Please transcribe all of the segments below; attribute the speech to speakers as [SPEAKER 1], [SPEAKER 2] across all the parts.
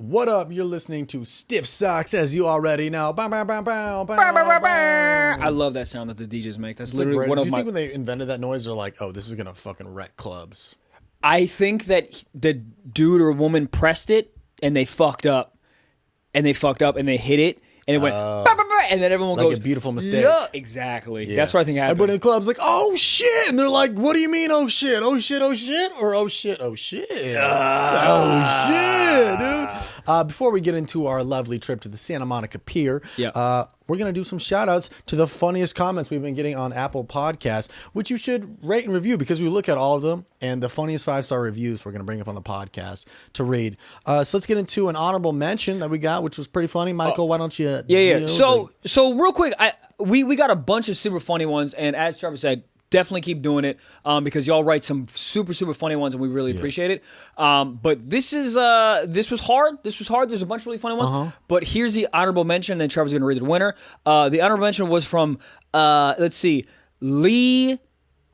[SPEAKER 1] What up? You're listening to Stiff Socks, as you already know. Bow, bow, bow, bow, bow, bow.
[SPEAKER 2] I love that sound that the DJs make. That's literally one of my...
[SPEAKER 1] Do you think when they invented that noise, they're like, oh, this is going to fucking wreck clubs?
[SPEAKER 2] I think that the dude or woman pressed it, and they fucked up. And they hit it, and it went... bah, bah, bah, and then everyone
[SPEAKER 1] like
[SPEAKER 2] goes...
[SPEAKER 1] a beautiful mistake.
[SPEAKER 2] Yeah, exactly. Yeah. That's what I think happened.
[SPEAKER 1] Everybody in the club's like, oh, shit. And they're like, what do you mean, oh, shit? Oh, shit, oh, shit? Or oh, shit, oh, shit? Oh, shit, dude. Before we get into our lovely trip to the Santa Monica Pier, we're going to do some shout-outs to the funniest comments we've been getting on Apple Podcasts, which you should rate and review because we look at all of them, and the funniest 5-star reviews we're going to bring up on the podcast to read. So let's get into an honorable mention that we got, which was pretty funny. Michael, why don't you...
[SPEAKER 2] So real quick, we got a bunch of super funny ones, and as Trevor said, definitely keep doing it because y'all write some super, super funny ones, and we really appreciate it. But this was hard. There's a bunch of really funny ones. But here's the honorable mention, and then Trevor's going to read the winner. The honorable mention was from, let's see, Lee.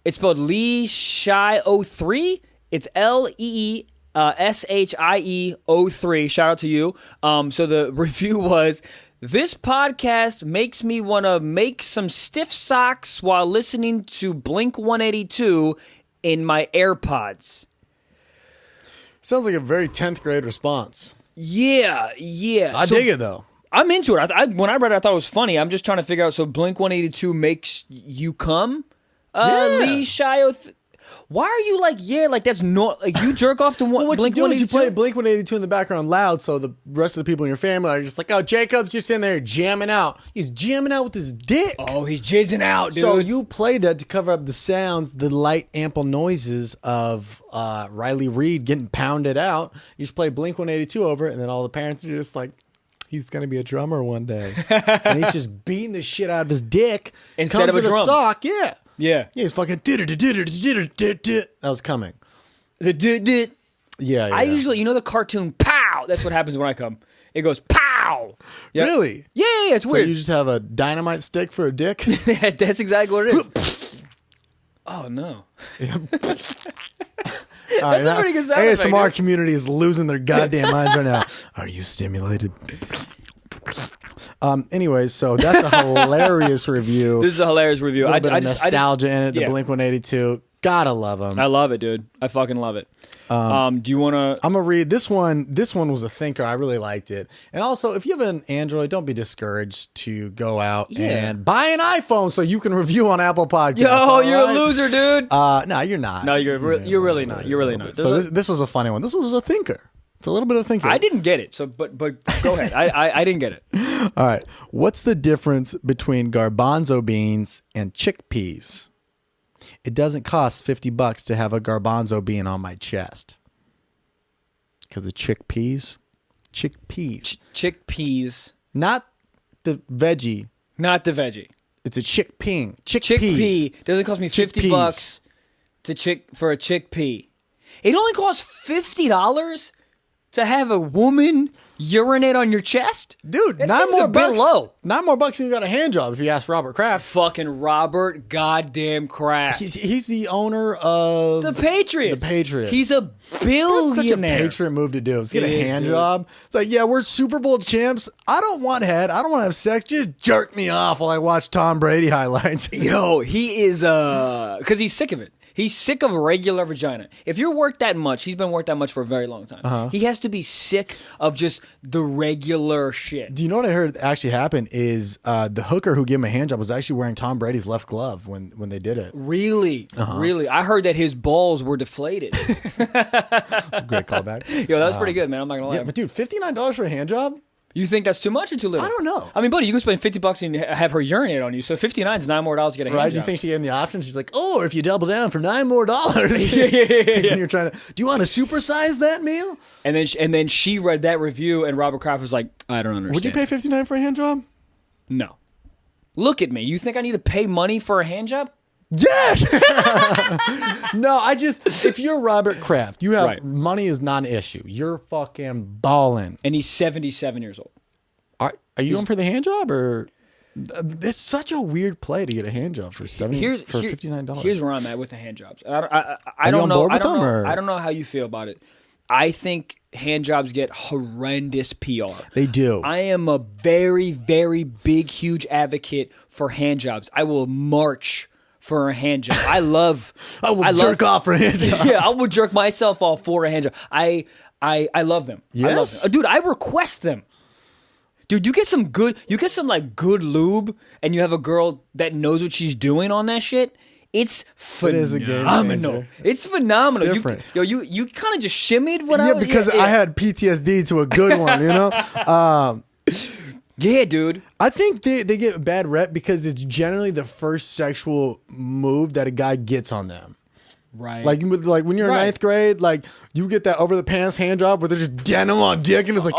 [SPEAKER 2] It's spelled Lee Shy 03. It's LEE. SHIE 03. Shout out to you. So the review was, this podcast makes me want to make some stiff socks while listening to Blink 182 in my AirPods.
[SPEAKER 1] Sounds like a very 10th grade response.
[SPEAKER 2] Yeah.
[SPEAKER 1] I dig it, though.
[SPEAKER 2] I'm into it. When I read it, I thought it was funny. I'm just trying to figure out, so Blink 182 makes you come? Lee Shy 03. Why are you like that's not like you jerk off to one?
[SPEAKER 1] Well, what
[SPEAKER 2] Blink
[SPEAKER 1] you do
[SPEAKER 2] 182?
[SPEAKER 1] is you play Blink 182 in the background loud, so the rest of the people in your family are just like, "Oh, Jacob's just in there jamming out. He's jamming out with his dick.
[SPEAKER 2] Oh, he's jizzing out, dude."
[SPEAKER 1] So you play that to cover up the sounds, the light, ample noises of Riley Reid getting pounded out. You just play Blink 182 over it, and then all the parents are just like, he's going to be a drummer one day. And he's just beating the shit out of his dick.
[SPEAKER 2] Instead of a drum.
[SPEAKER 1] Sock, yeah.
[SPEAKER 2] Yeah.
[SPEAKER 1] Yeah, he's fucking... That was coming. Yeah.
[SPEAKER 2] I usually... You know the cartoon, pow! That's what happens when I come. It goes, pow! Yep.
[SPEAKER 1] Really?
[SPEAKER 2] Yeah, it's weird.
[SPEAKER 1] So you just have a dynamite stick for a dick?
[SPEAKER 2] That's exactly what it is. Oh, no.
[SPEAKER 1] That's
[SPEAKER 2] a pretty good sound effect.
[SPEAKER 1] ASMR community is losing their goddamn minds right now. Are you stimulated? Anyways, so that's a hilarious review.
[SPEAKER 2] This is a hilarious review.
[SPEAKER 1] A little bit of nostalgia in it. The Blink 182. Gotta love them.
[SPEAKER 2] I love it, dude. I fucking love it. Do you want to?
[SPEAKER 1] I'm gonna read this one. This one was a thinker. I really liked it. And also, if you have an Android, don't be discouraged to go out and buy an iPhone so you can review on Apple Podcasts.
[SPEAKER 2] Yo, you're a loser, dude.
[SPEAKER 1] No, you're not.
[SPEAKER 2] No, you're really not. You're really not.
[SPEAKER 1] So this was a funny one. This was a thinker. It's a little bit of thinking.
[SPEAKER 2] I didn't get it, so but go ahead. I didn't get it.
[SPEAKER 1] All right. What's the difference between garbanzo beans and chickpeas? It doesn't cost $50 to have a garbanzo bean on my chest. Because of chickpeas.
[SPEAKER 2] Chickpeas.
[SPEAKER 1] Not the veggie.
[SPEAKER 2] Not the veggie.
[SPEAKER 1] It's a chickpea.
[SPEAKER 2] Chickpea. Doesn't cost me $50 for a chickpea. It only costs $50 to have a woman urinate on your chest?
[SPEAKER 1] Dude,
[SPEAKER 2] that
[SPEAKER 1] $9 more bucks.
[SPEAKER 2] Low.
[SPEAKER 1] $9 more bucks and you got a hand job if you ask Robert Kraft.
[SPEAKER 2] Fucking Robert goddamn Kraft.
[SPEAKER 1] He's the owner of
[SPEAKER 2] the Patriots. He's a billionaire.
[SPEAKER 1] That's such a Patriot move to do. Let's get a hand job. It's like, yeah, we're Super Bowl champs. I don't want head. I don't want to have sex. Just jerk me off while I watch Tom Brady highlights.
[SPEAKER 2] Yo, he is because he's sick of it. He's sick of regular vagina. If you're worked that much, he's been worked that much for a very long time. He has to be sick of just the regular shit.
[SPEAKER 1] Do you know what I heard actually happened is the hooker who gave him a hand job was actually wearing Tom Brady's left glove when they did it.
[SPEAKER 2] Really? Really? I heard that his balls were deflated.
[SPEAKER 1] That's a great callback.
[SPEAKER 2] Yo, that was pretty good, man. I'm not going to lie.
[SPEAKER 1] Yeah, but dude, $59 for a hand job?
[SPEAKER 2] You think that's too much or too little?
[SPEAKER 1] I don't know.
[SPEAKER 2] I mean, buddy, you can spend $50 and have her urinate on you. So $59 is $9 more to get a hand job.
[SPEAKER 1] Do you think she gave him the option? She's like, oh, or if you double down for $9 more.
[SPEAKER 2] yeah.
[SPEAKER 1] And you're trying to, do you want to supersize that meal?
[SPEAKER 2] And then she read that review and Robert Kraft was like, I don't understand.
[SPEAKER 1] Would you pay $59 for a hand job?
[SPEAKER 2] No. Look at me. You think I need to pay money for a hand job?
[SPEAKER 1] Yes. No, if you're Robert Kraft, you have money is not an issue. You're fucking balling.
[SPEAKER 2] And he's 77 years old.
[SPEAKER 1] Are you going for the hand job or? It's such a weird play to get a hand job for $59.
[SPEAKER 2] Here's where I'm at with the hand jobs. I don't know. I don't know how you feel about it. I think hand jobs get horrendous PR.
[SPEAKER 1] They do.
[SPEAKER 2] I am a very, very big, huge advocate for hand jobs. I will march for a hand job. I will
[SPEAKER 1] jerk off for hand jobs.
[SPEAKER 2] Yeah, I will jerk myself off for a hand job. I love them.
[SPEAKER 1] Yes?
[SPEAKER 2] I love them. Dude, I request them. Dude, you get some good lube, and you have a girl that knows what she's doing on that shit. It's phenomenal.
[SPEAKER 1] It is a game changer.
[SPEAKER 2] It's phenomenal.
[SPEAKER 1] It's different.
[SPEAKER 2] You kind of just shimmied when I was...
[SPEAKER 1] because I had PTSD to a good one, you know?
[SPEAKER 2] Yeah, dude.
[SPEAKER 1] I think they get a bad rep because it's generally the first sexual move that a guy gets on them.
[SPEAKER 2] Right.
[SPEAKER 1] Like when you're in ninth grade, like you get that over the pants hand job where there's just denim on dick and it's like,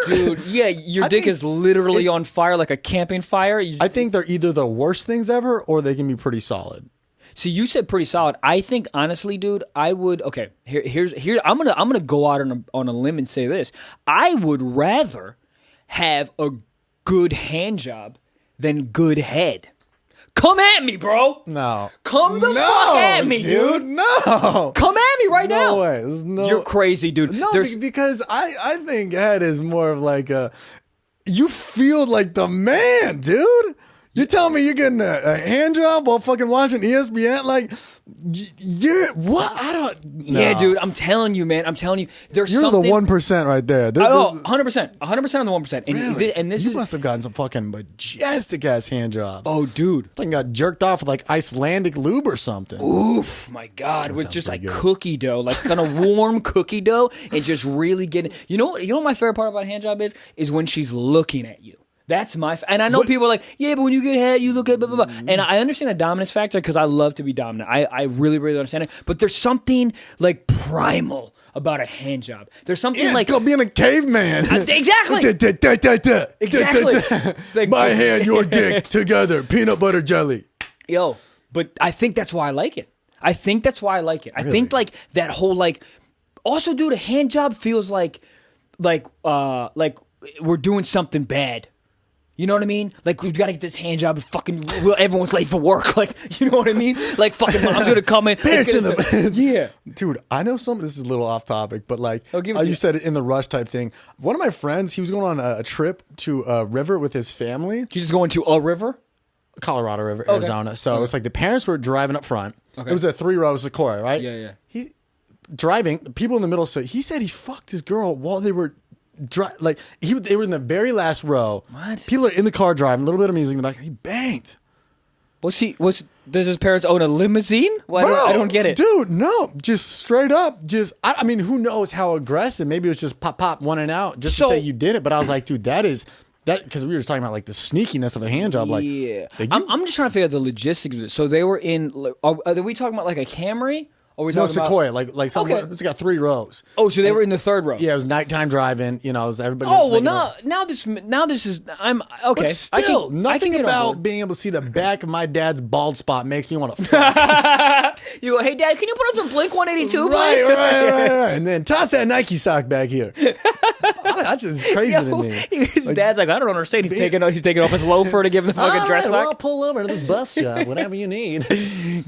[SPEAKER 2] dude, yeah, your dick is literally on fire like a camping fire.
[SPEAKER 1] I think they're either the worst things ever or they can be pretty solid.
[SPEAKER 2] See, you said pretty solid. I think honestly, dude, I would. Okay, here's I'm gonna go out on a limb and say this. I would rather have a good hand job than good head. Come at me, bro.
[SPEAKER 1] No.
[SPEAKER 2] Come the fuck at me, dude.
[SPEAKER 1] No.
[SPEAKER 2] Come at me right now.
[SPEAKER 1] No way. There's no.
[SPEAKER 2] You're crazy, dude.
[SPEAKER 1] No, because I think head is more of like you feel like the man, dude. You telling me you're getting a hand job while fucking watching ESPN? Like, you're what? I don't. No.
[SPEAKER 2] Yeah, dude. I'm telling you, man. I'm telling you. There's
[SPEAKER 1] you're
[SPEAKER 2] something.
[SPEAKER 1] You're the 1% right there.
[SPEAKER 2] 100%. 100% on the 1%. And,
[SPEAKER 1] really?
[SPEAKER 2] And this
[SPEAKER 1] you must have gotten some fucking majestic ass hand jobs.
[SPEAKER 2] Oh, dude.
[SPEAKER 1] I got jerked off with like Icelandic lube or something.
[SPEAKER 2] Oof, my God. With just like cookie dough, like kind of warm cookie dough, and just really getting. You know what my favorite part about a hand job is when she's looking at you. That's and I know people are like, yeah, but when you get head, you look at blah, blah, blah. And I understand the dominance factor because I love to be dominant. I really, really understand it. But there's something like primal about a hand job. There's something like...
[SPEAKER 1] it's called being a caveman.
[SPEAKER 2] Exactly.
[SPEAKER 1] Exactly. Like, my hand, your dick, together, peanut butter jelly.
[SPEAKER 2] Yo, but I think that's why I like it. I think
[SPEAKER 1] Really?
[SPEAKER 2] I think like that whole like... Also, dude, a hand job feels like we're doing something bad. You know what I mean? Like, we've got to get this hand job and fucking everyone's late for work. Like, you know what I mean? Like, fucking mom's going to come in.
[SPEAKER 1] Pants in the...
[SPEAKER 2] Yeah.
[SPEAKER 1] Dude, I know this is a little off topic, but like,
[SPEAKER 2] you
[SPEAKER 1] said it in the rush type thing. One of my friends, he was going on a trip to a river with his family.
[SPEAKER 2] He's just going to a river?
[SPEAKER 1] Colorado River, Arizona. So it's like the parents were driving up front. Okay. It was a 3-row Sequoia, right?
[SPEAKER 2] Yeah.
[SPEAKER 1] He driving, people in the middle. So he said he fucked his girl while they were... they were in the very last row.
[SPEAKER 2] What?
[SPEAKER 1] People are in the car driving, a little bit of music in the back. He banged.
[SPEAKER 2] Does his parents own a limousine? Well, I don't get it.
[SPEAKER 1] Dude, no. Just straight up. I mean, who knows how aggressive. Maybe it was just pop, one and out just to say you did it. But I was like, dude, that because we were just talking about like the sneakiness of a hand job. Like,
[SPEAKER 2] yeah. I'm just trying to figure out the logistics of it. So they were in, are we talking about like a Camry?
[SPEAKER 1] Sequoia, like something. Okay. It's got 3 rows.
[SPEAKER 2] Oh, so they were in the 3rd row.
[SPEAKER 1] Yeah, it was nighttime driving. You know, it was everybody.
[SPEAKER 2] Oh well, now this is I'm okay.
[SPEAKER 1] But still, nothing about being able to see the back of my dad's bald spot makes me want to fuck.
[SPEAKER 2] You go, hey dad, can you put on some Blink 182, please?
[SPEAKER 1] Right. And then toss that Nike sock back here. That's just crazy to me.
[SPEAKER 2] His dad's like, I don't understand. He's taking off his loafer to give him the fucking dress sock.
[SPEAKER 1] Well, pull over to this bus stop, whatever you need.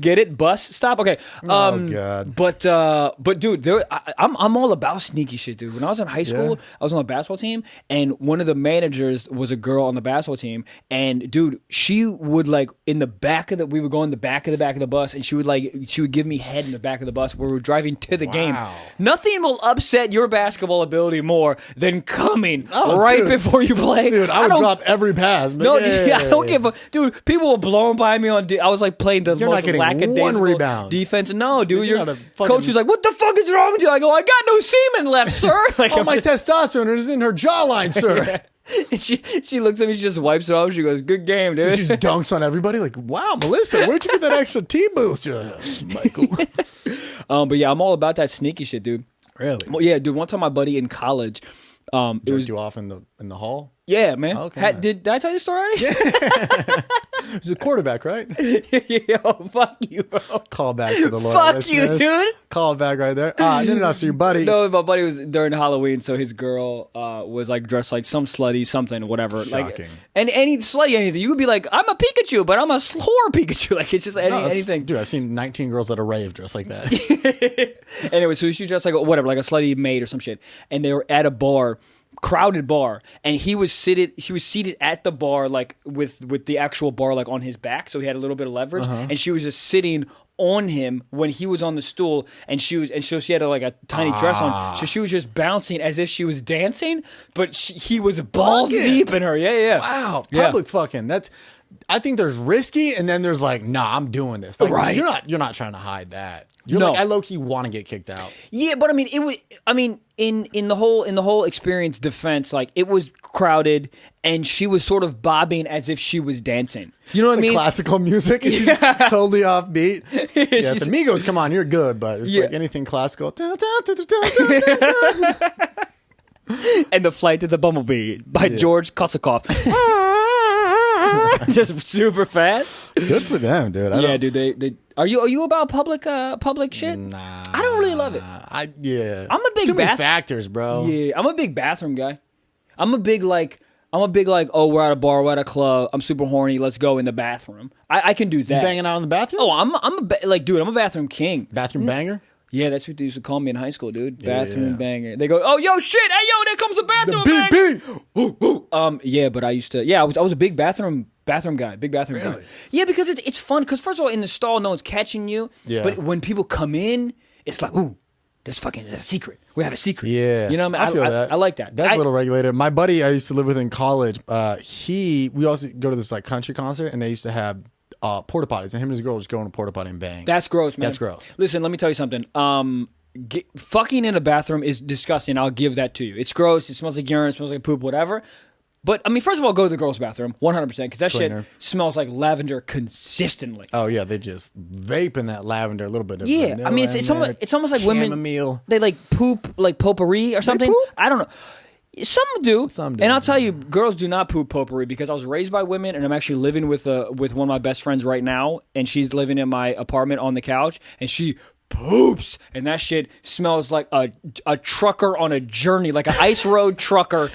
[SPEAKER 2] Get it? Bus stop? Okay.
[SPEAKER 1] Oh God.
[SPEAKER 2] But dude, I'm all about sneaky shit, dude. When I was in high school, I was on the basketball team, and one of the managers was a girl on the basketball team, and dude, she would like we would go in the back of the bus, and she would give me head in the back of the bus where we were driving to the game. Nothing will upset your basketball ability more than coming before you play.
[SPEAKER 1] Dude, I would drop every pass.
[SPEAKER 2] No, I don't give a... Dude, people were blowing by me on... I was like playing the most lackadaisical defense. No, dude, coach was like, what the fuck is wrong with you? I go, I got no semen left, sir. Like,
[SPEAKER 1] my testosterone is in her jawline, sir.
[SPEAKER 2] Yeah. And she looks at me, she just wipes it off. She goes, good game, dude.
[SPEAKER 1] She just dunks on everybody like, wow, Melissa, where'd you get that extra T-boost? Michael.
[SPEAKER 2] But yeah, I'm all about that sneaky shit, dude.
[SPEAKER 1] Really?
[SPEAKER 2] Well, yeah, dude, one time my buddy in college...
[SPEAKER 1] it was you off in the hall?
[SPEAKER 2] Yeah, man.
[SPEAKER 1] Okay.
[SPEAKER 2] Did I tell you the story already? Yeah.
[SPEAKER 1] He's a quarterback, right?
[SPEAKER 2] Yo, fuck you, bro.
[SPEAKER 1] Call back to the Lord.
[SPEAKER 2] Fuck you, dude.
[SPEAKER 1] Call back right there. No. So your buddy.
[SPEAKER 2] No, my buddy was during Halloween, so his girl was like dressed like some slutty something, whatever.
[SPEAKER 1] Shocking.
[SPEAKER 2] Like, and any slutty anything. You could be like, I'm a Pikachu, but I'm a whore Pikachu. Like it's just anything.
[SPEAKER 1] Dude, I've seen 19 girls at a rave dressed like that.
[SPEAKER 2] Anyway, so she dressed like whatever, like a slutty maid or some shit, and they were at a bar. Crowded bar, and she was seated at the bar, like with the actual bar like on his back, so he had a little bit of leverage, and she was just sitting on him when he was on the stool, and so she had like a tiny dress on, so she was just bouncing as if she was dancing, but he was balls deep in her. Yeah.
[SPEAKER 1] Wow, public fucking. I think there's risky, and then there's like, nah, I'm doing this. Like,
[SPEAKER 2] right?
[SPEAKER 1] You're not trying to hide that. You're like, I low key want to get kicked out.
[SPEAKER 2] Yeah, but I mean, it was. I mean, in the whole experience defense, like it was crowded, and she was sort of bobbing as if she was dancing. You know what I mean?
[SPEAKER 1] Classical music, she's totally offbeat. Yeah, if the Migos come on, you're good, but it's like anything classical.
[SPEAKER 2] And the Flight to the Bumblebee by George Kosakoff. Just super fast.
[SPEAKER 1] Good for them, dude.
[SPEAKER 2] Dude. They are you about public shit?
[SPEAKER 1] Nah,
[SPEAKER 2] I don't really love it.
[SPEAKER 1] I'm a
[SPEAKER 2] big
[SPEAKER 1] too many factors, bro.
[SPEAKER 2] Yeah, I'm a big bathroom guy. I'm a big like, oh, we're at a bar, we're at a club. I'm super horny. Let's go in the bathroom. I can do that.
[SPEAKER 1] You banging out in the bathroom?
[SPEAKER 2] Oh, I'm a bathroom king.
[SPEAKER 1] Bathroom banger.
[SPEAKER 2] Yeah, that's what they used to call me in high school, dude. Bathroom banger. They go, oh, yo, shit, hey, yo, there comes a bathroom banger.
[SPEAKER 1] The
[SPEAKER 2] yeah, but I used to, I was a big bathroom guy, big bathroom guy. Yeah, because it's fun. Because first of all, in the stall, no one's catching you. Yeah. But when people come in, it's like, ooh, there's a secret. We have a secret.
[SPEAKER 1] Yeah.
[SPEAKER 2] You know what I mean?
[SPEAKER 1] I feel that.
[SPEAKER 2] I like that.
[SPEAKER 1] That's a little regulated. My buddy I used to live with in college, we also go to this like country concert, and they used to have porta potties, and him and his girl was going to porta potty and bang.
[SPEAKER 2] That's gross, man.
[SPEAKER 1] That's gross.
[SPEAKER 2] Listen, let me tell you something. Fucking in a bathroom is disgusting. I'll give that to you. It's gross. It smells like urine. It smells like poop. Whatever. But I mean, first of all, go to the girls' bathroom, 100%, because that shit smells like lavender consistently.
[SPEAKER 1] Oh yeah, they just vape in that lavender a little bit. Of
[SPEAKER 2] I mean, it's almost like women.
[SPEAKER 1] Chamomile.
[SPEAKER 2] They like poop like potpourri or something. I don't know. Some do. And I'll tell you, girls do not poop potpourri, because I was raised by women, and I'm actually living with one of my best friends right now, and she's living in my apartment on the couch, and she poops, and that shit smells like a trucker on a journey, like an ice road trucker,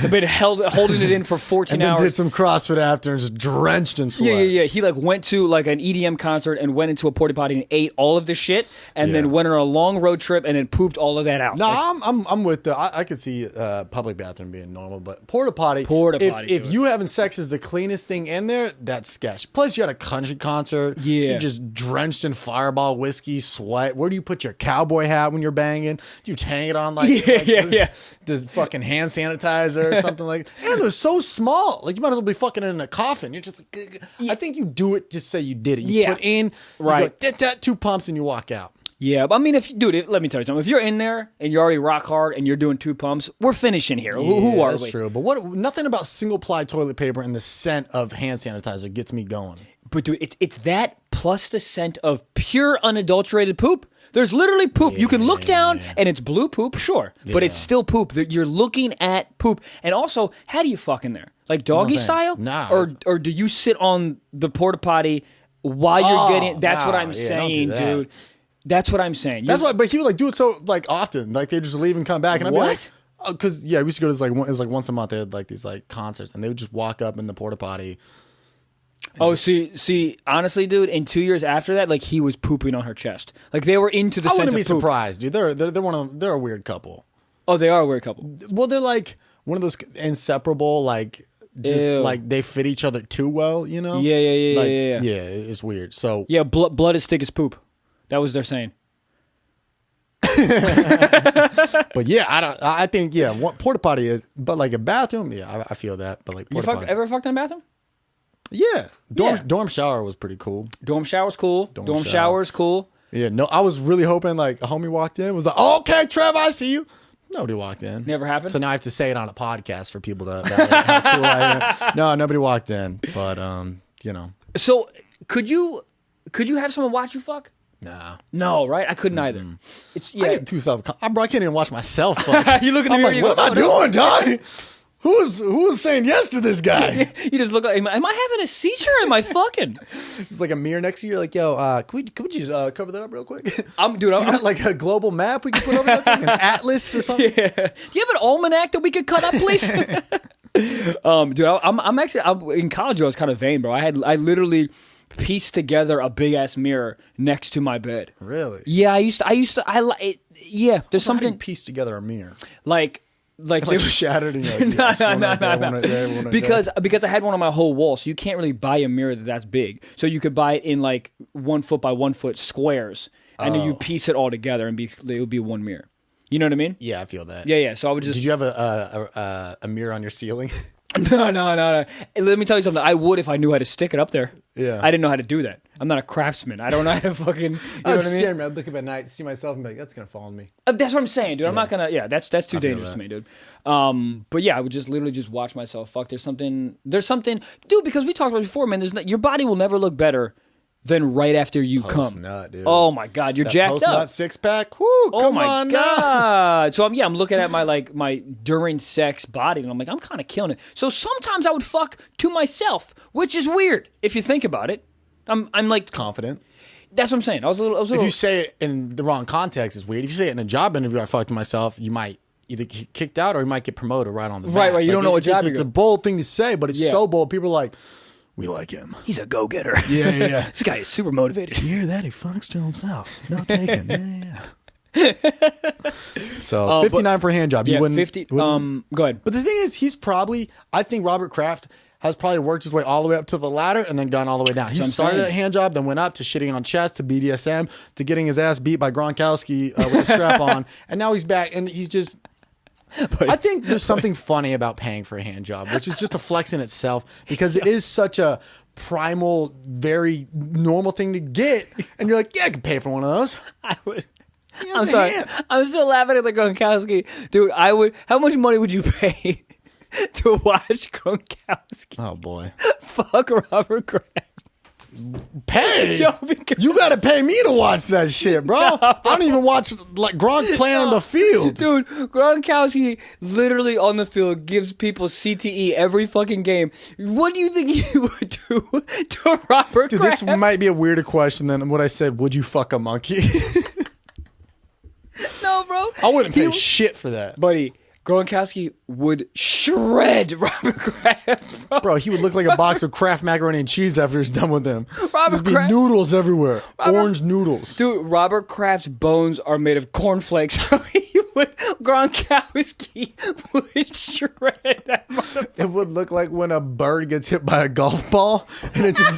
[SPEAKER 2] been holding it in for 14 hours.
[SPEAKER 1] Did some CrossFit after and just drenched in sweat.
[SPEAKER 2] Yeah. He like went to like an EDM concert and went into a porta potty and ate all of the shit, and then went on a long road trip and then pooped all of that out.
[SPEAKER 1] No, I'm with I could see public bathroom being normal, but porta potty. If you having sex is the cleanest thing in there, that's sketch. Plus, you had a country concert. Yeah, you're just drenched in Fireball whiskey, sweat. Where do you put your cowboy hat when you're banging? Do you hang it on the fucking hand sanitizer or something like that? And they're so small. Like, you might as well be fucking in a coffin. You're just like, I think you do it just say you did it. You put in, you go, 2 pumps, and you walk out.
[SPEAKER 2] Yeah, but I mean, let me tell you something. If you're in there and you're already rock hard and you're doing 2 pumps, we're finishing here. Who are we? That's
[SPEAKER 1] true. But nothing about single-ply toilet paper and the scent of hand sanitizer gets me going.
[SPEAKER 2] But dude, it's that plus the scent of pure unadulterated poop. There's literally poop. You can look down and it's blue poop, sure, but it's still poop. You're looking at poop. And also, how do you fuck in there? Like doggy style?
[SPEAKER 1] Nah.
[SPEAKER 2] Or do you sit on the porta potty while you're getting? That's what I'm saying, dude. That's what I'm saying.
[SPEAKER 1] That's why. But he would like do it so like often. Like they just leave and come back, and I'd be like, because we used to go to this like it was like once a month. They had like these like concerts, and they would just walk up in the porta potty.
[SPEAKER 2] Oh, see, honestly, dude, in 2 years after that, like he was pooping on her chest. Like they were into the scent of poop. I wouldn't be
[SPEAKER 1] surprised, dude. They're a weird couple.
[SPEAKER 2] Oh, they are a weird couple.
[SPEAKER 1] Well, they're like one of those inseparable, like just like they fit each other too well, you know?
[SPEAKER 2] Yeah.
[SPEAKER 1] Yeah, it's weird. So
[SPEAKER 2] yeah, blood is thick as poop. That was their saying.
[SPEAKER 1] But yeah, I think porta potty, but like a bathroom, I feel that. But like porta potty.
[SPEAKER 2] Ever fucked in a bathroom?
[SPEAKER 1] Yeah. Dorm shower was pretty cool.
[SPEAKER 2] Dorm shower's cool. Dorm shower's cool.
[SPEAKER 1] Yeah, no, I was really hoping like a homie walked in, was like, okay, Trev, I see you. Nobody walked in.
[SPEAKER 2] Never happened?
[SPEAKER 1] So now I have to say it on a podcast for people to how cool I am. No, nobody walked in, but you know.
[SPEAKER 2] So could you have someone watch you fuck?
[SPEAKER 1] Nah.
[SPEAKER 2] No, right? I couldn't either.
[SPEAKER 1] I get too self. I can't even watch myself fuck.
[SPEAKER 2] You look in the mirror.
[SPEAKER 1] What am I doing, dog? who's saying yes to this guy?
[SPEAKER 2] You just look like, am I having a seizure? Am I fucking?
[SPEAKER 1] It's like a mirror next to you. You're like, yo, could we just cover that up real quick?
[SPEAKER 2] I'm
[SPEAKER 1] got like a global map we could put over that thing, an atlas or something.
[SPEAKER 2] Yeah. Do you have an almanac that we could cut up, please? Dude, I'm actually in college. I was kind of vain, bro. I literally pieced together a big ass mirror next to my bed.
[SPEAKER 1] Really?
[SPEAKER 2] Yeah, I used to. Yeah, there's
[SPEAKER 1] So how do you
[SPEAKER 2] something
[SPEAKER 1] piece together a mirror.
[SPEAKER 2] like
[SPEAKER 1] Like shattered and you're like, yes,
[SPEAKER 2] no. Because I had one on my whole wall, so you can't really buy a mirror that's big. So you could buy it in like 1 foot by 1 foot squares, and then you piece it all together, and it would be one mirror. You know what I mean?
[SPEAKER 1] Yeah, I feel that.
[SPEAKER 2] Yeah. So I would just.
[SPEAKER 1] Did you have a mirror on your ceiling?
[SPEAKER 2] No. Let me tell you something. I would if I knew how to stick it up there.
[SPEAKER 1] Yeah.
[SPEAKER 2] I didn't know how to do that. I'm not a craftsman. I don't know how to fucking. You know what I mean?
[SPEAKER 1] Scared me. I'd look up at night, see myself, and be like, "That's gonna fall on me."
[SPEAKER 2] That's what I'm saying, dude. I'm not gonna. Yeah, that's too dangerous to me, dude. But yeah, I would just literally just watch myself. Fuck. There's something, dude. Because we talked about it before, man. Your body will never look better than right after you come.
[SPEAKER 1] Nut, dude.
[SPEAKER 2] Oh my god, you're jacked up.
[SPEAKER 1] Post-nut six pack. Woo,
[SPEAKER 2] Oh
[SPEAKER 1] come
[SPEAKER 2] my
[SPEAKER 1] on
[SPEAKER 2] god. So I'm looking at my during sex body, and I'm like, I'm kind of killing it. So sometimes I would fuck to myself, which is weird if you think about it. I'm like
[SPEAKER 1] confident.
[SPEAKER 2] That's what I'm saying. I was a little.
[SPEAKER 1] If you say it in the wrong context, it's weird. If you say it in a job interview, I fucked to myself, you might either get kicked out or you might get promoted right on the bat.
[SPEAKER 2] Right. You don't know what job
[SPEAKER 1] it's a bold thing to say, but it's so bold. People are like, we like him.
[SPEAKER 2] He's a go-getter.
[SPEAKER 1] Yeah.
[SPEAKER 2] This guy is super motivated.
[SPEAKER 1] You hear that? He fucks to himself. Not taken. Yeah. So 59 for a hand job.
[SPEAKER 2] Yeah,
[SPEAKER 1] you wouldn't,
[SPEAKER 2] 50. Go ahead.
[SPEAKER 1] But the thing is, I think Robert Kraft has probably worked his way all the way up to the ladder and then gone all the way down. He started at hand job, then went up to shitting on chest, to BDSM, to getting his ass beat by Gronkowski with a strap on, and now he's back and he's just. I think there's something funny about paying for a hand job, which is just a flex in itself because it is such a primal, very normal thing to get, and you're like, yeah, I could pay for one of those.
[SPEAKER 2] I would. I'm sorry. I'm still laughing at the Gronkowski. Dude, I would. How much money would you pay to watch Gronkowski?
[SPEAKER 1] Oh, boy.
[SPEAKER 2] Fuck Robert Kraft.
[SPEAKER 1] Pay? Yo, you gotta pay me to watch that shit, bro. No. I don't even watch like Gronk playing on the field.
[SPEAKER 2] Dude, Gronkowski literally on the field gives people CTE every fucking game. What do you think he would do to Robert
[SPEAKER 1] Dude,
[SPEAKER 2] Kraft?
[SPEAKER 1] This might be a weirder question than what I said. Would you fuck a monkey?
[SPEAKER 2] No, bro.
[SPEAKER 1] I wouldn't pay shit for that.
[SPEAKER 2] Buddy, Gronkowski would shred Robert Kraft.
[SPEAKER 1] Bro, he would look like a box of Kraft macaroni and cheese after he's done with him.
[SPEAKER 2] There'd
[SPEAKER 1] be noodles everywhere. Orange noodles.
[SPEAKER 2] Dude, Robert Kraft's bones are made of cornflakes. Gronkowski would shred that motherfucker.
[SPEAKER 1] It would look like when a bird gets hit by a golf ball and it just...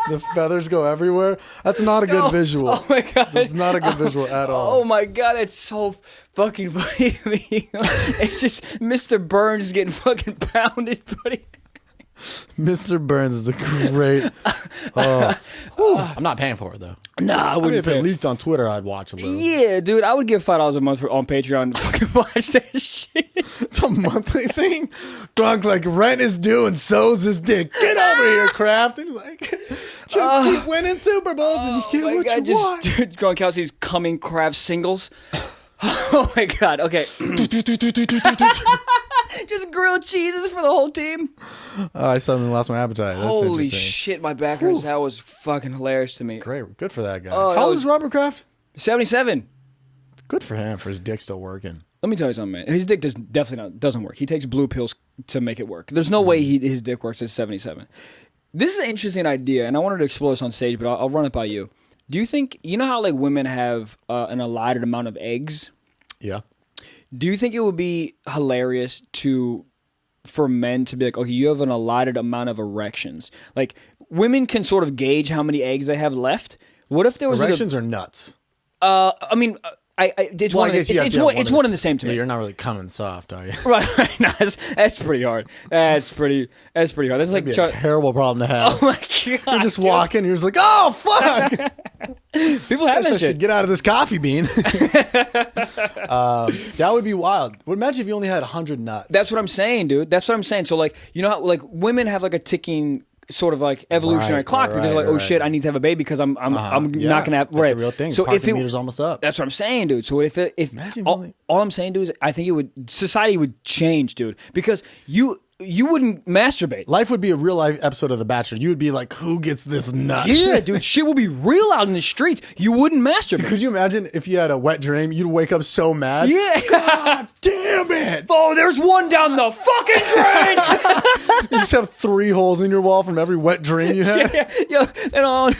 [SPEAKER 1] The feathers go everywhere. That's not a good visual.
[SPEAKER 2] Oh my god,
[SPEAKER 1] it's not a good visual at all.
[SPEAKER 2] Oh my god, it's so fucking funny to me. It's just Mr. Burns getting fucking pounded, buddy.
[SPEAKER 1] Mr. Burns is a great. I'm not paying for it though.
[SPEAKER 2] Nah, I wouldn't.
[SPEAKER 1] If it leaked on Twitter, I'd watch a little.
[SPEAKER 2] Yeah, dude, I would give $5 a month on Patreon to fucking watch that shit.
[SPEAKER 1] It's a monthly thing. Gronk like rent is due and so's his dick. Get over here, Kraft. And like, just keep winning Super Bowls and you get what you want.
[SPEAKER 2] Dude, Gronkowski's coming Kraft singles. Oh my god. Okay. Just grilled cheeses for the whole team.
[SPEAKER 1] I suddenly lost my appetite. That's
[SPEAKER 2] Holy shit, my back hurts. That was fucking hilarious to me.
[SPEAKER 1] Great. Good for that guy. How old is Robert Kraft?
[SPEAKER 2] 77.
[SPEAKER 1] Good for him, for his dick still working.
[SPEAKER 2] Let me tell you something, man. His dick doesn't work. He takes blue pills to make it work. There's no way his dick works at 77. This is an interesting idea, and I wanted to explore this on stage, but I'll run it by you. Do you think, you know how like women have an allotted amount of eggs?
[SPEAKER 1] Yeah.
[SPEAKER 2] Do you think it would be hilarious for men to be like, okay, you have an allotted amount of erections? Like, women can sort of gauge how many eggs they have left. What if there was
[SPEAKER 1] erections or nuts?
[SPEAKER 2] I mean, it's one and the same to me.
[SPEAKER 1] You're not really coming soft, are you?
[SPEAKER 2] Right. No, that's pretty hard. That's pretty hard. That's like
[SPEAKER 1] a terrible problem to have.
[SPEAKER 2] Oh my god!
[SPEAKER 1] You're just walking. You're just like, oh fuck.
[SPEAKER 2] People have that shit.
[SPEAKER 1] Get out of this coffee bean. That would be wild. Well, imagine if you only had 100 nuts.
[SPEAKER 2] That's what I'm saying, dude. That's what I'm saying. So like, you know how like women have like a ticking sort of like evolutionary clock because like, oh shit, I need to have a baby because I'm not gonna have
[SPEAKER 1] That's a real thing.
[SPEAKER 2] So if it
[SPEAKER 1] meter's almost up.
[SPEAKER 2] That's what I'm saying, dude. So if all I'm saying, dude, is I think society would change, dude, because you wouldn't masturbate.
[SPEAKER 1] Life would be a real life episode of The Bachelor. You would be like, who gets this nut?
[SPEAKER 2] Yeah, dude, shit would be real out in the streets. You wouldn't masturbate.
[SPEAKER 1] Could you imagine if you had a wet dream, you'd wake up so mad?
[SPEAKER 2] Yeah.
[SPEAKER 1] God damn it.
[SPEAKER 2] Oh, there's one down the fucking drain.
[SPEAKER 1] You just have 3 holes in your wall from every wet dream you had.
[SPEAKER 2] Yeah. And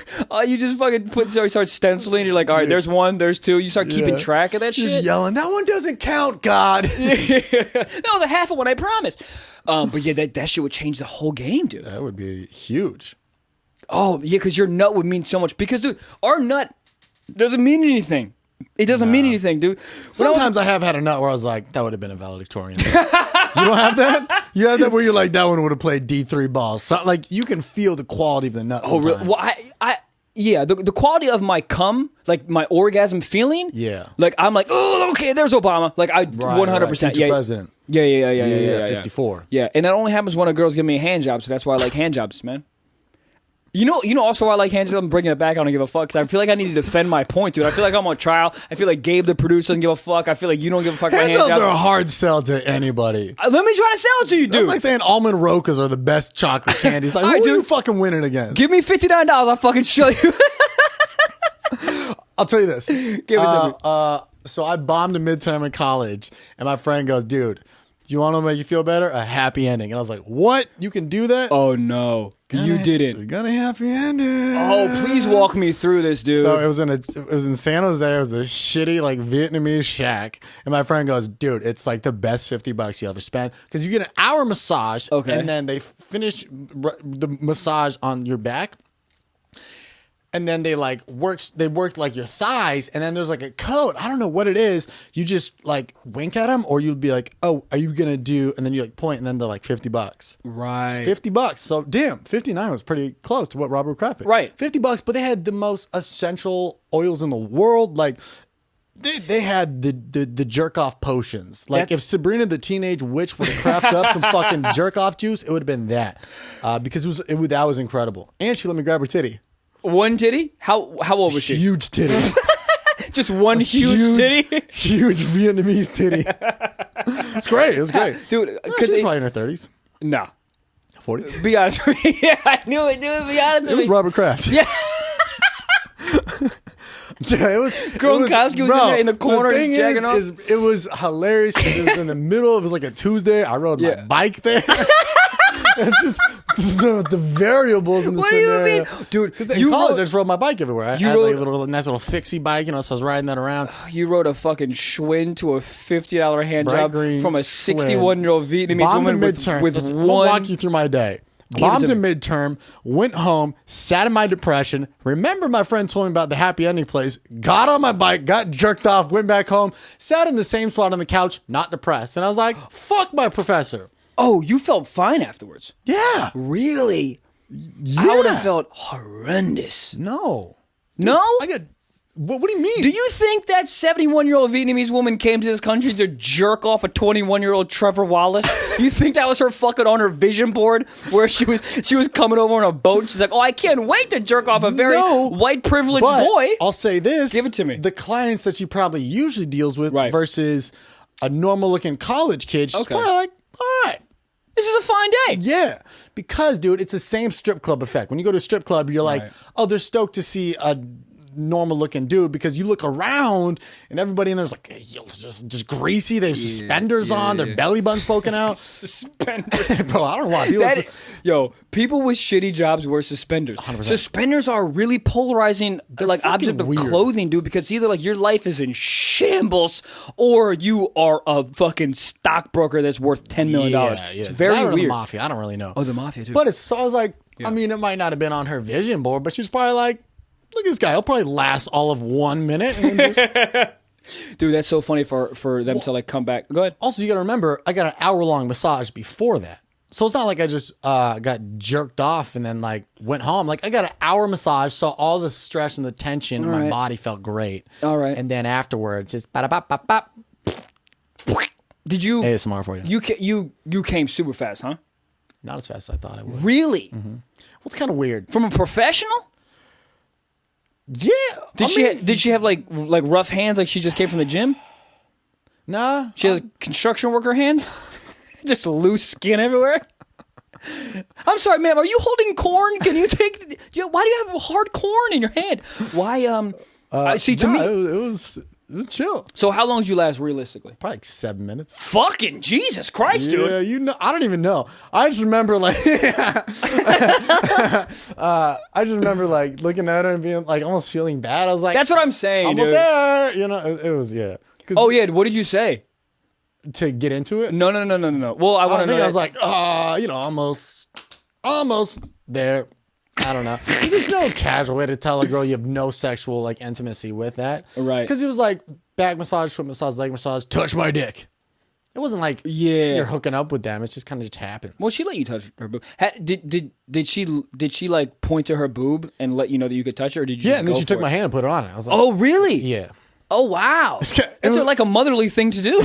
[SPEAKER 2] you just fucking start stenciling. You're like, all right, there's 1, there's 2. You start keeping track of that shit.
[SPEAKER 1] Just yelling, that one doesn't count, God.
[SPEAKER 2] That was a half of one, I promise. But yeah, that shit would change the whole game, dude.
[SPEAKER 1] That would be huge.
[SPEAKER 2] Oh, yeah, because your nut would mean so much. Because, dude, our nut doesn't mean anything. It doesn't mean anything, dude.
[SPEAKER 1] Sometimes I have had a nut where I was like, that would have been a valedictorian. You don't have that? You have that where you're like, that one would have played D3 balls. So, like, you can feel the quality of the nut sometimes.
[SPEAKER 2] Really? Well, yeah, the quality of my cum, like my orgasm feeling.
[SPEAKER 1] Yeah.
[SPEAKER 2] Like, I'm like, oh, okay, there's Obama. Like, 100%.
[SPEAKER 1] Yeah. President.
[SPEAKER 2] Yeah.
[SPEAKER 1] 54.
[SPEAKER 2] Yeah, and that only happens when a girl's giving me a hand job, so that's why I like hand jobs, man. You know also why I like hand jobs? I'm bringing it back. I don't give a fuck, because I feel like I need to defend my point, dude. I feel like I'm on trial. I feel like Gabe, the producer, doesn't give a fuck. I feel like you don't give a fuck about hand jobs.
[SPEAKER 1] Hand jobs are a hard sell to anybody.
[SPEAKER 2] Let me try to sell it to you, dude.
[SPEAKER 1] That's like saying almond rokas are the best chocolate candy. It's like, who are you fucking winning against?
[SPEAKER 2] Give me $59, I'll fucking show you.
[SPEAKER 1] I'll tell you this.
[SPEAKER 2] Give it to me.
[SPEAKER 1] So I bombed a midterm in college, and my friend goes, dude, you want to make you feel better? A happy ending. And I was like, what? You can do that?
[SPEAKER 2] Oh, no. You didn't.
[SPEAKER 1] We got a happy ending.
[SPEAKER 2] Oh, please walk me through this, dude.
[SPEAKER 1] So it was in San Jose. It was a shitty, like, Vietnamese shack. And my friend goes, dude, it's like the best $50 you ever spent. Because you get an hour massage, and then they finish the massage on your back. And then they worked like your thighs, and then there's like a code. I don't know what it is. You just like wink at them, or you'd be like, "Oh, are you gonna do?" And then you like point, and then they're like $50.
[SPEAKER 2] Right.
[SPEAKER 1] $50. So damn, 59 was pretty close to what Robert Kraft paid.
[SPEAKER 2] Right.
[SPEAKER 1] $50, but they had the most essential oils in the world. Like they had the jerk off potions. Like if Sabrina the Teenage Witch would have crafted up some fucking jerk off juice, it would have been that. Because that was incredible. And she let me grab her titty.
[SPEAKER 2] One titty? How old was she?
[SPEAKER 1] Huge titty.
[SPEAKER 2] Just one huge titty?
[SPEAKER 1] Huge Vietnamese titty. It's great. It was great.
[SPEAKER 2] Dude,
[SPEAKER 1] she's probably in her 30s.
[SPEAKER 2] No.
[SPEAKER 1] 40?
[SPEAKER 2] Be honest with me. Yeah, I knew it, dude. Be honest with me.
[SPEAKER 1] It was Robert Kraft.
[SPEAKER 2] Yeah.
[SPEAKER 1] Yeah, it was.
[SPEAKER 2] Gronkowski was in there in the corner just jacking off.
[SPEAKER 1] It was hilarious. It was in the middle. It was like a Tuesday. I rode my bike there. It's just the variables in the scenario.
[SPEAKER 2] What do you mean? Dude,
[SPEAKER 1] because in college, I just rode my bike everywhere. I had like a nice little fixie bike, so I was riding that around.
[SPEAKER 2] You rode a fucking Schwinn to a $50 hand job from a 61-year-old Vietnamese woman with one.
[SPEAKER 1] I'll walk you through my day. Bombed a midterm, went home, sat in my depression. Remember my friend told me about the happy ending place. Got on my bike, got jerked off, went back home, sat in the same spot on the couch, not depressed. And I was like, fuck my professor.
[SPEAKER 2] Oh, you felt fine afterwards?
[SPEAKER 1] Yeah.
[SPEAKER 2] Really?
[SPEAKER 1] Yeah.
[SPEAKER 2] I would have felt horrendous.
[SPEAKER 1] No.
[SPEAKER 2] No?
[SPEAKER 1] What do you mean?
[SPEAKER 2] Do you think that 71-year-old Vietnamese woman came to this country to jerk off a 21-year-old Trevor Wallace? You think that was her fucking on her vision board where she was coming over on a boat and she's like, oh, I can't wait to jerk off a very white privileged boy.
[SPEAKER 1] I'll say this.
[SPEAKER 2] Give it to me.
[SPEAKER 1] The clients that she probably usually deals with versus a normal looking college kid, she's probably like, all right.
[SPEAKER 2] This is a fine day.
[SPEAKER 1] Yeah. Because, dude, it's the same strip club effect. When you go to a strip club, you're like, oh, they're stoked to see a normal looking dude, because you look around and everybody in there's like just greasy. They have suspenders on, their belly buttons poking out.
[SPEAKER 2] Suspenders.
[SPEAKER 1] Bro, I don't want people.
[SPEAKER 2] People with shitty jobs wear suspenders. 100%. Suspenders are really polarizing object of clothing, dude, because either like your life is in shambles or you are a fucking stockbroker that's worth $10 million. Yeah. It's very weird.
[SPEAKER 1] The mafia, I don't really know.
[SPEAKER 2] Oh, the mafia too.
[SPEAKER 1] But so I was like, I mean, it might not have been on her vision board, but she's probably like, look at this guy. He'll probably last all of 1 minute. And then just...
[SPEAKER 2] Dude, that's so funny for them to like come back. Go ahead.
[SPEAKER 1] Also, you got to remember, I got an hour-long massage before that. So it's not like I just got jerked off and then like went home. Like I got an hour massage, so all the stress and the tension in my body felt great.
[SPEAKER 2] All right.
[SPEAKER 1] And then afterwards, just ba-da-bop-bop-bop.
[SPEAKER 2] Did you...
[SPEAKER 1] ASMR for you.
[SPEAKER 2] You came super fast, huh?
[SPEAKER 1] Not as fast as I thought I would.
[SPEAKER 2] Really?
[SPEAKER 1] Well, it's kind of weird.
[SPEAKER 2] From a professional?
[SPEAKER 1] Yeah.
[SPEAKER 2] Did she have like rough hands like she just came from the gym?
[SPEAKER 1] Nah.
[SPEAKER 2] She has construction worker hands? Just loose skin everywhere? I'm sorry, ma'am. Are you holding corn? Can you take? Why do you have hard corn in your hand? Why? See, to me,
[SPEAKER 1] it was chill.
[SPEAKER 2] So, how long did you last realistically?
[SPEAKER 1] Probably like 7 minutes.
[SPEAKER 2] Fucking Jesus Christ, dude!
[SPEAKER 1] Yeah, you know, I don't even know. I just remember like, looking at her and being like almost feeling bad. I was like,
[SPEAKER 2] that's what I'm saying,
[SPEAKER 1] almost
[SPEAKER 2] dude.
[SPEAKER 1] there. You know, it was
[SPEAKER 2] Oh yeah, what did you say?
[SPEAKER 1] To get into it?
[SPEAKER 2] No. Well, I want to know.
[SPEAKER 1] I was like, almost there. I don't know. There's no casual way to tell a girl you have no sexual like intimacy with that.
[SPEAKER 2] Right.
[SPEAKER 1] Because it was like back massage, foot massage, leg massage, touch my dick. It wasn't like you're hooking up with them. It's just kind of just happens.
[SPEAKER 2] Well, she let you touch her boob. Did she like point to her boob and let you know that you could touch her? Or did you?
[SPEAKER 1] Yeah, and then she took my hand and put it on it. I was like,
[SPEAKER 2] oh, really?
[SPEAKER 1] Yeah.
[SPEAKER 2] Oh, wow. That's like a motherly thing to do.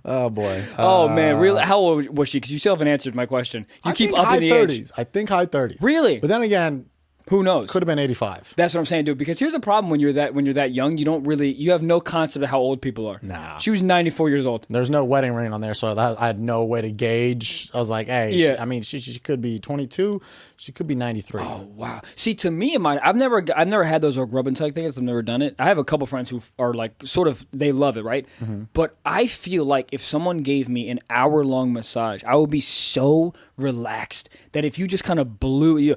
[SPEAKER 1] Oh, boy.
[SPEAKER 2] Oh, man. Really? How old was she? Because you still haven't answered my question. You keep upping the age.
[SPEAKER 1] I think high 30s.
[SPEAKER 2] Really?
[SPEAKER 1] But then again,
[SPEAKER 2] who knows?
[SPEAKER 1] Could have been 85.
[SPEAKER 2] That's what I'm saying, dude. Because here's the problem when you're that young, you have no concept of how old people are.
[SPEAKER 1] Nah.
[SPEAKER 2] She was 94 years old.
[SPEAKER 1] There's no wedding ring on there, so I had no way to gauge. I was like, hey, she could be 22. She could be 93.
[SPEAKER 2] Oh, wow. See, to me, I've never had those rub and tug things. I've never done it. I have a couple friends who are like sort of, they love it, right? Mm-hmm. But I feel like if someone gave me an hour-long massage, I would be so relaxed that if you just kind of blew you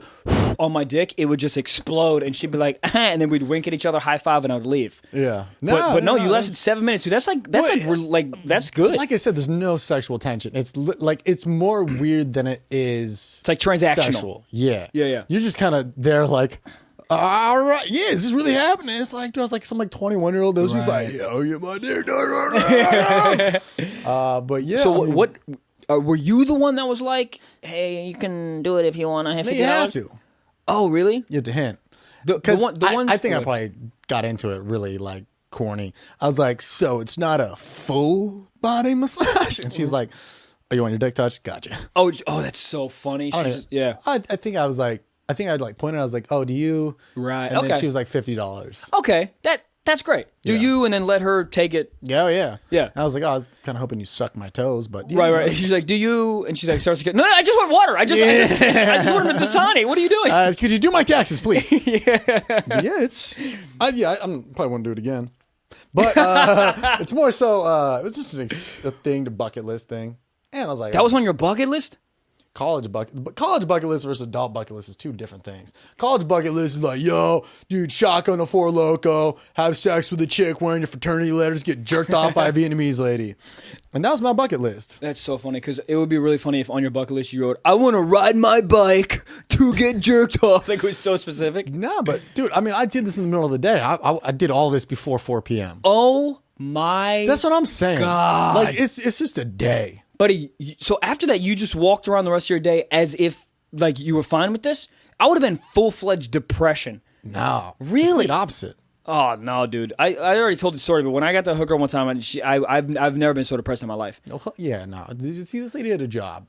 [SPEAKER 2] on my dick, it would just explode, and she'd be like, and then we'd wink at each other, high five, and I would leave.
[SPEAKER 1] Yeah.
[SPEAKER 2] But no, you lasted 7 minutes, dude. That's good.
[SPEAKER 1] Like I said, there's no sexual tension. It's more weird than it is.
[SPEAKER 2] It's like transactional.
[SPEAKER 1] Sexual. Yeah.
[SPEAKER 2] Yeah.
[SPEAKER 1] You're just kind of there, like, all right, yeah, is this really happening? It's like, dude, I was like some 21-year-old that was just like, yo, get my dick. But yeah.
[SPEAKER 2] So what? Were you the one that was like, hey, you can do it if you want to have $50?
[SPEAKER 1] You have to.
[SPEAKER 2] Oh, really?
[SPEAKER 1] You have to hint.
[SPEAKER 2] Because
[SPEAKER 1] I think I probably got into it really like corny. I was like, so it's not a full body massage? And she's like, oh, you want your dick touched? Gotcha.
[SPEAKER 2] Oh, that's so funny. Yeah.
[SPEAKER 1] I think I'd like pointed. I was like, oh, do you?
[SPEAKER 2] Right.
[SPEAKER 1] And then she was like $50.
[SPEAKER 2] Okay. That's great. Do you and then let her take it?
[SPEAKER 1] Yeah.
[SPEAKER 2] Yeah.
[SPEAKER 1] I was like, oh, I was kind of hoping you sucked my toes, but
[SPEAKER 2] right. She's like, do you? And she's like, starts to get. No, I just want water. I just want a Dasani. What are you doing?
[SPEAKER 1] Could you do my taxes, please? I'm probably won't do it again, but it's more so. It was just a thing, the bucket list thing, and I was like,
[SPEAKER 2] that was on your bucket list.
[SPEAKER 1] College bucket list versus adult bucket list is two different things. College bucket list is like, yo, dude, shotgun a Four Loko, have sex with a chick wearing your fraternity letters, get jerked off by a Vietnamese lady. And that was my bucket list.
[SPEAKER 2] That's so funny because it would be really funny if on your bucket list you wrote, I want to ride my bike to get jerked off. Like it was so specific.
[SPEAKER 1] No, but dude, I mean, I did this in the middle of the day. I did all this before 4 p.m.
[SPEAKER 2] Oh my.
[SPEAKER 1] That's what I'm saying.
[SPEAKER 2] God.
[SPEAKER 1] Like it's just a day.
[SPEAKER 2] Buddy, so after that, you just walked around the rest of your day as if like you were fine with this? I would have been full-fledged depression.
[SPEAKER 1] No.
[SPEAKER 2] Really?
[SPEAKER 1] Complete opposite.
[SPEAKER 2] Oh, no, dude. I already told the story, but when I got to hook her one time, I've never been so depressed in my life.
[SPEAKER 1] Yeah, no. Did you see this lady had a job?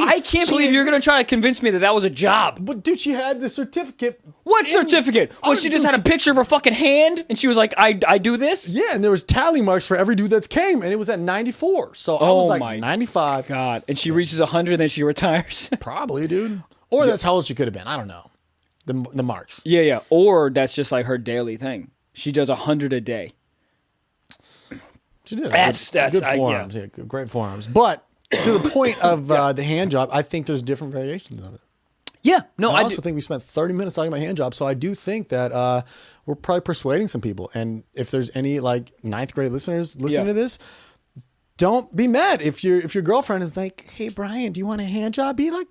[SPEAKER 2] I can't believe you're going to try to convince me that was a job.
[SPEAKER 1] But, dude, she had the certificate.
[SPEAKER 2] What certificate? What, she just had a picture of her fucking hand, and she was like, I do this?
[SPEAKER 1] Yeah, and there was tally marks for every dude that's came, and it was at 94. So I was like 95.
[SPEAKER 2] God. And she reaches 100, and then she retires.
[SPEAKER 1] Probably, dude. Or that's how old she could have been. I don't know. The marks.
[SPEAKER 2] Yeah. Or that's just like her daily thing. She does 100 a day.
[SPEAKER 1] She did.
[SPEAKER 2] That's
[SPEAKER 1] good forearms. Yeah, great forearms. But to the point of the hand job, I think there's different variations of it.
[SPEAKER 2] Yeah, no,
[SPEAKER 1] I also think we spent 30 minutes talking about hand jobs, so I do think that we're probably persuading some people. And if there's any like 9th grade listeners listening to this, don't be mad if your girlfriend is like, "Hey, Brian, do you want a hand job?" Be like,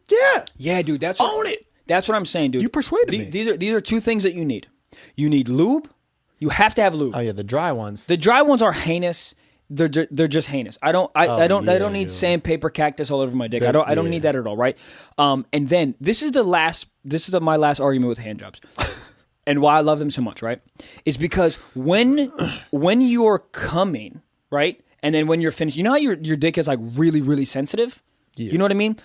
[SPEAKER 1] "Yeah,
[SPEAKER 2] dude,
[SPEAKER 1] own it."
[SPEAKER 2] That's what I'm saying, dude.
[SPEAKER 1] You persuaded me.
[SPEAKER 2] These are two things that you need. You need lube. You have to have lube.
[SPEAKER 1] Oh yeah, the dry ones.
[SPEAKER 2] The dry ones are heinous. They're just heinous. I don't need sandpaper cactus all over my dick. I don't need that at all, right? And then this is my last argument with hand jobs. And why I love them so much, right? Is because when you're coming, right? And then when you're finished, you know how your dick is like really, really sensitive?
[SPEAKER 1] Yeah.
[SPEAKER 2] You know what I mean?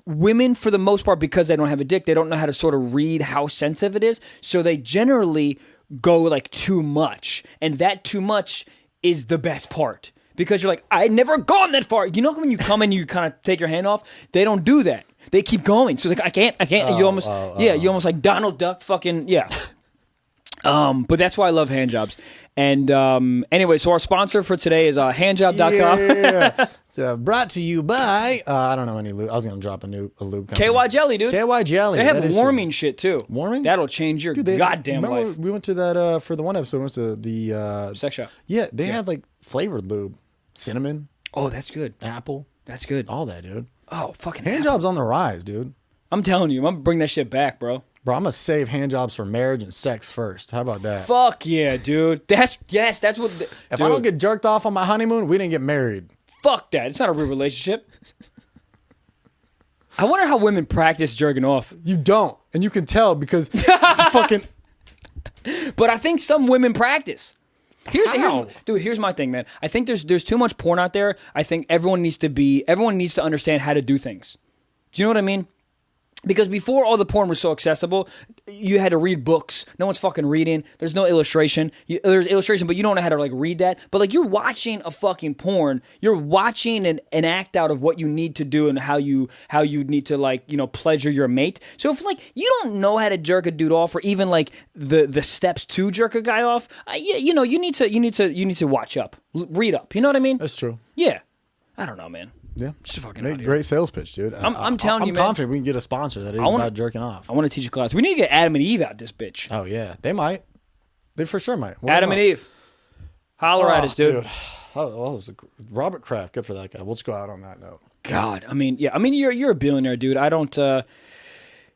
[SPEAKER 2] Women, for the most part, because they don't have a dick, they don't know how to sort of read how sensitive it is. So they generally go like too much. And that too much is the best part. Because you're like, I never gone that far. You know when you come and you kind of take your hand off? They don't do that. They keep going. So like, I can't. You almost like Donald Duck fucking, yeah. But that's why I love hand jobs. And anyway, so our sponsor for today is handjob.com.
[SPEAKER 1] Yeah. Brought to you by, I don't know any lube. I was going to drop a lube company.
[SPEAKER 2] KY Jelly, dude.
[SPEAKER 1] KY Jelly.
[SPEAKER 2] They have warming shit, too.
[SPEAKER 1] Warming?
[SPEAKER 2] That'll change your goddamn life.
[SPEAKER 1] We went to that, for the one episode, we went to the...
[SPEAKER 2] sex shop.
[SPEAKER 1] Yeah, they had like flavored lube. Cinnamon.
[SPEAKER 2] Oh, that's good.
[SPEAKER 1] Apple.
[SPEAKER 2] That's good.
[SPEAKER 1] All that, dude.
[SPEAKER 2] Oh, fucking
[SPEAKER 1] hand jobs on the rise, dude.
[SPEAKER 2] I'm telling you, I'm going to bring that shit back, bro.
[SPEAKER 1] Bro, I'm going to save hand jobs for marriage and sex first. How about that?
[SPEAKER 2] Fuck yeah, dude. That's what...
[SPEAKER 1] If I don't get jerked off on my honeymoon, we didn't get married.
[SPEAKER 2] Fuck that. It's not a real relationship. I wonder how women practice jerking off.
[SPEAKER 1] You don't. And you can tell because it's fucking...
[SPEAKER 2] But I think some women practice. Here's my thing, man. I think there's too much porn out there. I think everyone needs to understand how to do things. Do you know what I mean? Because before all the porn was so accessible, you had to read books. No one's fucking reading. There's no illustration. There's illustration, but you don't know how to like read that. But like you're watching a fucking porn. You're watching an act out of what you need to do and how you need to like, you know, pleasure your mate. So if like you don't know how to jerk a dude off or even like the steps to jerk a guy off, you need to watch up, read up. You know what I mean?
[SPEAKER 1] That's true.
[SPEAKER 2] Yeah. I don't know, man.
[SPEAKER 1] Yeah,
[SPEAKER 2] just fucking
[SPEAKER 1] make great sales pitch, dude.
[SPEAKER 2] I'm telling you, man.
[SPEAKER 1] I'm confident we can get a sponsor that is about jerking off.
[SPEAKER 2] I want to teach a class. We need to get Adam and Eve out this bitch.
[SPEAKER 1] Oh yeah, they might. They for sure might.
[SPEAKER 2] Adam and Eve, holler at us, dude.
[SPEAKER 1] Oh, Robert Kraft, good for that guy. We'll just go out on that note.
[SPEAKER 2] God, I mean, you're a billionaire, dude. I don't.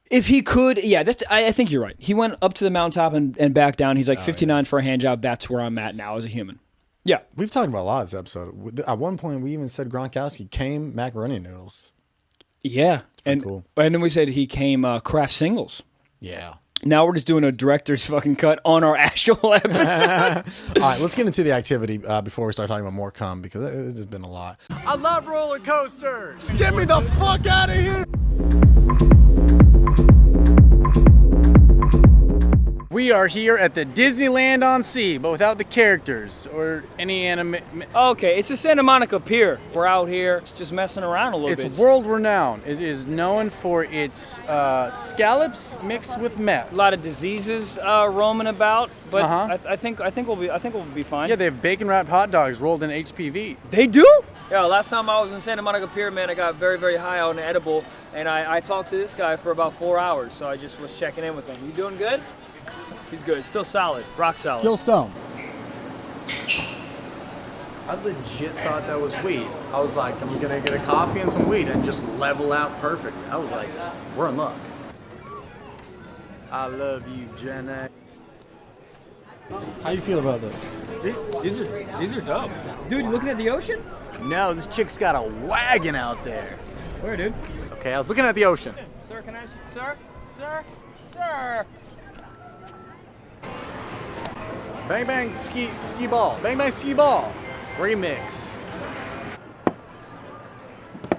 [SPEAKER 2] If he could, yeah, I think you're right. He went up to the mountaintop and back down. He's like 59 for a hand job. That's where I'm at now as a human. Yeah.
[SPEAKER 1] We've talked about a lot of this episode. At one point, we even said Gronkowski came macaroni noodles.
[SPEAKER 2] Yeah.
[SPEAKER 1] And cool.
[SPEAKER 2] And then we said he came Kraft singles.
[SPEAKER 1] Yeah.
[SPEAKER 2] Now we're just doing a director's fucking cut on our actual episode.
[SPEAKER 1] All right, let's get into the activity before we start talking about more cum, because it has been a lot. I love roller coasters. Get me the fuck out of here. We are here at the Disneyland on Sea, but without the characters or any anime.
[SPEAKER 2] Okay, it's the Santa Monica Pier. We're out here just messing around a little bit.
[SPEAKER 1] It's world renowned. It is known for its scallops mixed with meth.
[SPEAKER 2] A lot of diseases roaming about, but I think we'll be fine.
[SPEAKER 1] Yeah, they have bacon wrapped hot dogs rolled in HPV.
[SPEAKER 2] They do? Yeah, last time I was in Santa Monica Pier, man, I got very, very high on an edible, and I talked to this guy for about 4 hours, so I just was checking in with him. You doing good? He's good. Still solid. Rock solid.
[SPEAKER 1] Still stoned. I legit thought that was weed. I was like, I'm going to get a coffee and some weed and just level out perfectly. I was like, we're in luck. I love you, Jenna. How you feel about those?
[SPEAKER 2] These are dope. Dude, you looking at the ocean?
[SPEAKER 1] No, this chick's got a wagon out there.
[SPEAKER 2] Where, dude?
[SPEAKER 1] Okay, I was looking at the ocean.
[SPEAKER 2] Sir, can I... Sir?
[SPEAKER 1] Bang bang ski ball. Bang bang ski ball. Remix.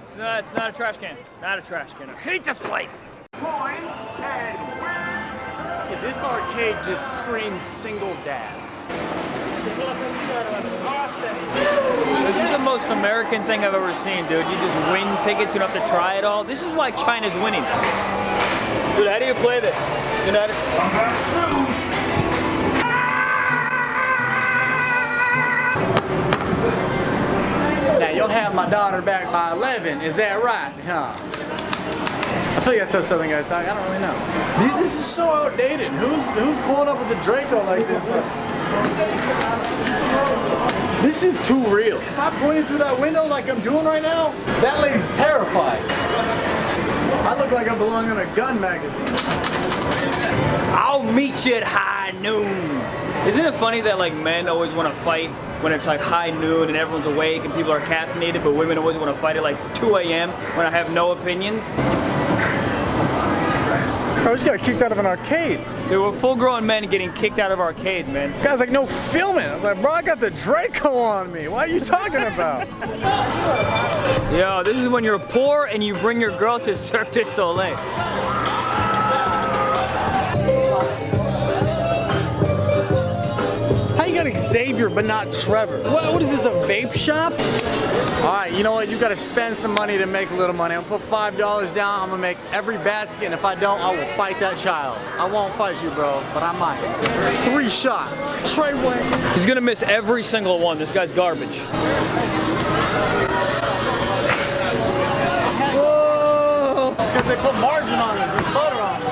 [SPEAKER 2] It's not a trash can. Not a trash can. I hate this place.
[SPEAKER 1] Yeah, this arcade just screams single dads.
[SPEAKER 2] This is the most American thing I've ever seen, dude. You just win tickets, you don't have to try it all. This is why China's winning. Dude, how do you play this? You know how to...
[SPEAKER 1] Now, you'll have my daughter back by 11. Is that right? Huh? I feel like that's how Southern guys talk. I don't really know. This is so outdated. Who's pulling up with the Draco like this? This is too real. If I pointed through that window like I'm doing right now, that lady's terrified. I look like I belong in a gun magazine.
[SPEAKER 2] I'll meet you at high noon. Isn't it funny that like men always want to fight when it's like high noon and everyone's awake and people are caffeinated, but women always want to fight at like 2 a.m. when I have no opinions?
[SPEAKER 3] Bro, just got kicked out of an arcade.
[SPEAKER 2] Dude, we're full-grown men getting kicked out of arcades, man.
[SPEAKER 3] Guy's like, no filming. I was like, bro, I got the Draco on me. What are you talking about?
[SPEAKER 2] Yo, this is when you're poor and you bring your girl to Cirque du Soleil.
[SPEAKER 3] How you got Xavier but not Trevor? What is this, a vape shop? All right, you know what? You got to spend some money to make a little money. I'm gonna put $5 down. I'm gonna make every basket, and if I don't, I will fight that child. I won't fight you, bro, but I might. 3 shots. Trey Wayne.
[SPEAKER 2] He's gonna miss every single one. This guy's garbage. Whoa!
[SPEAKER 3] Because they put margin on it, there's butter on it.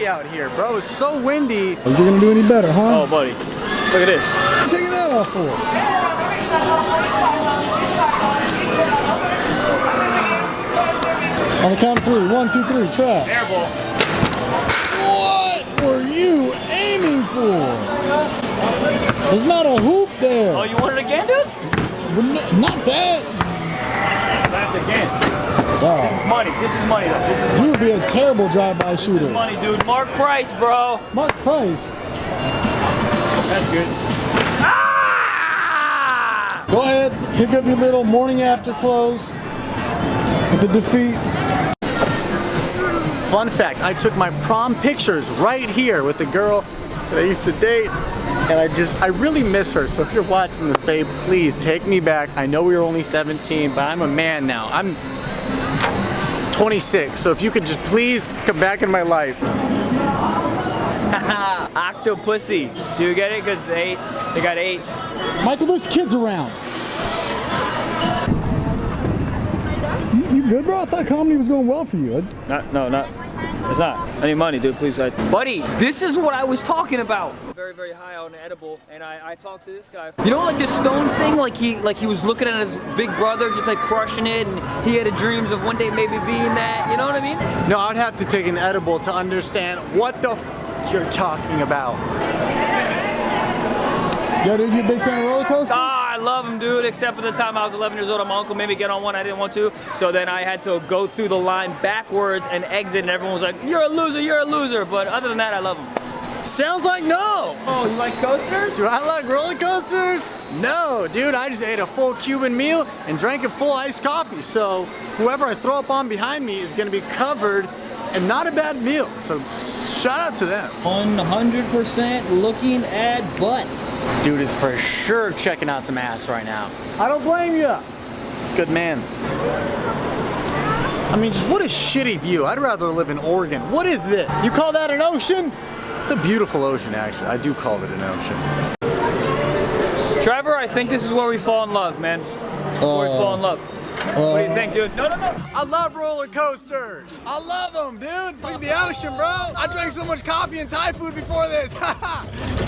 [SPEAKER 3] Out here, bro. It's so windy.
[SPEAKER 1] Are you gonna do any better, huh?
[SPEAKER 2] Oh, buddy. Look at this.
[SPEAKER 1] What are you taking that off for? On the count of 3. 1, 2, 3. Trap.
[SPEAKER 2] Airball.
[SPEAKER 1] What were you aiming for? There's not a hoop there.
[SPEAKER 2] Oh, you want it again, dude?
[SPEAKER 1] Not that.
[SPEAKER 2] That's again.
[SPEAKER 1] Wow.
[SPEAKER 2] Money. This is money, though. This is
[SPEAKER 1] You would be a terrible drive-by shooter.
[SPEAKER 2] money, dude. Mark Price, bro.
[SPEAKER 1] Mark Price.
[SPEAKER 2] That's good. Ah!
[SPEAKER 1] Go ahead, pick up your little morning after clothes with the defeat.
[SPEAKER 3] Fun fact, I took my prom pictures right here with the girl that I used to date, and I really miss her. So if you're watching this, babe, please take me back. I know we were only 17, but I'm a man now. I'm 26, so if you could just please come back in my life.
[SPEAKER 2] Octopussy. Do you get it? Because they got 8.
[SPEAKER 1] Michael, there's kids around. You good, bro? I thought comedy was going well for you.
[SPEAKER 2] It's not. I need money, dude. Please, buddy. This is what I was talking about. Very, very high on an edible, and I talked to this guy. You know, like the stone thing. Like he was looking at his big brother, just like crushing it, and he had dreams of one day maybe being that. You know what I mean?
[SPEAKER 3] No, I'd have to take an edible to understand what the f you're talking about.
[SPEAKER 1] Yo, dude, you a big fan of roller coasters?
[SPEAKER 2] Ah, I love them, dude, except for the time I was 11 years old and my uncle made me get on one. I didn't want to, so then I had to go through the line backwards and exit, and everyone was like, you're a loser, you're a loser. But other than that, I love them.
[SPEAKER 3] Sounds like no.
[SPEAKER 2] Oh, you like coasters?
[SPEAKER 3] Do I like roller coasters? No, dude, I just ate a full Cuban meal and drank a full iced coffee. So whoever I throw up on behind me is gonna be covered and not a bad meal. So shout out to them.
[SPEAKER 2] 100% looking at butts.
[SPEAKER 3] Dude is for sure checking out some ass right now. I don't blame you. Good man. I mean, just what a shitty view. I'd rather live in Oregon. What is this? You call that an ocean? It's a beautiful ocean, actually. I do call it an ocean.
[SPEAKER 2] Trevor, I think this is where we fall in love, man. This is where we fall in love. What do you think, dude? No.
[SPEAKER 3] I love roller coasters. I love them, dude. Look at the ocean, bro. I drank so much coffee and Thai food before this. You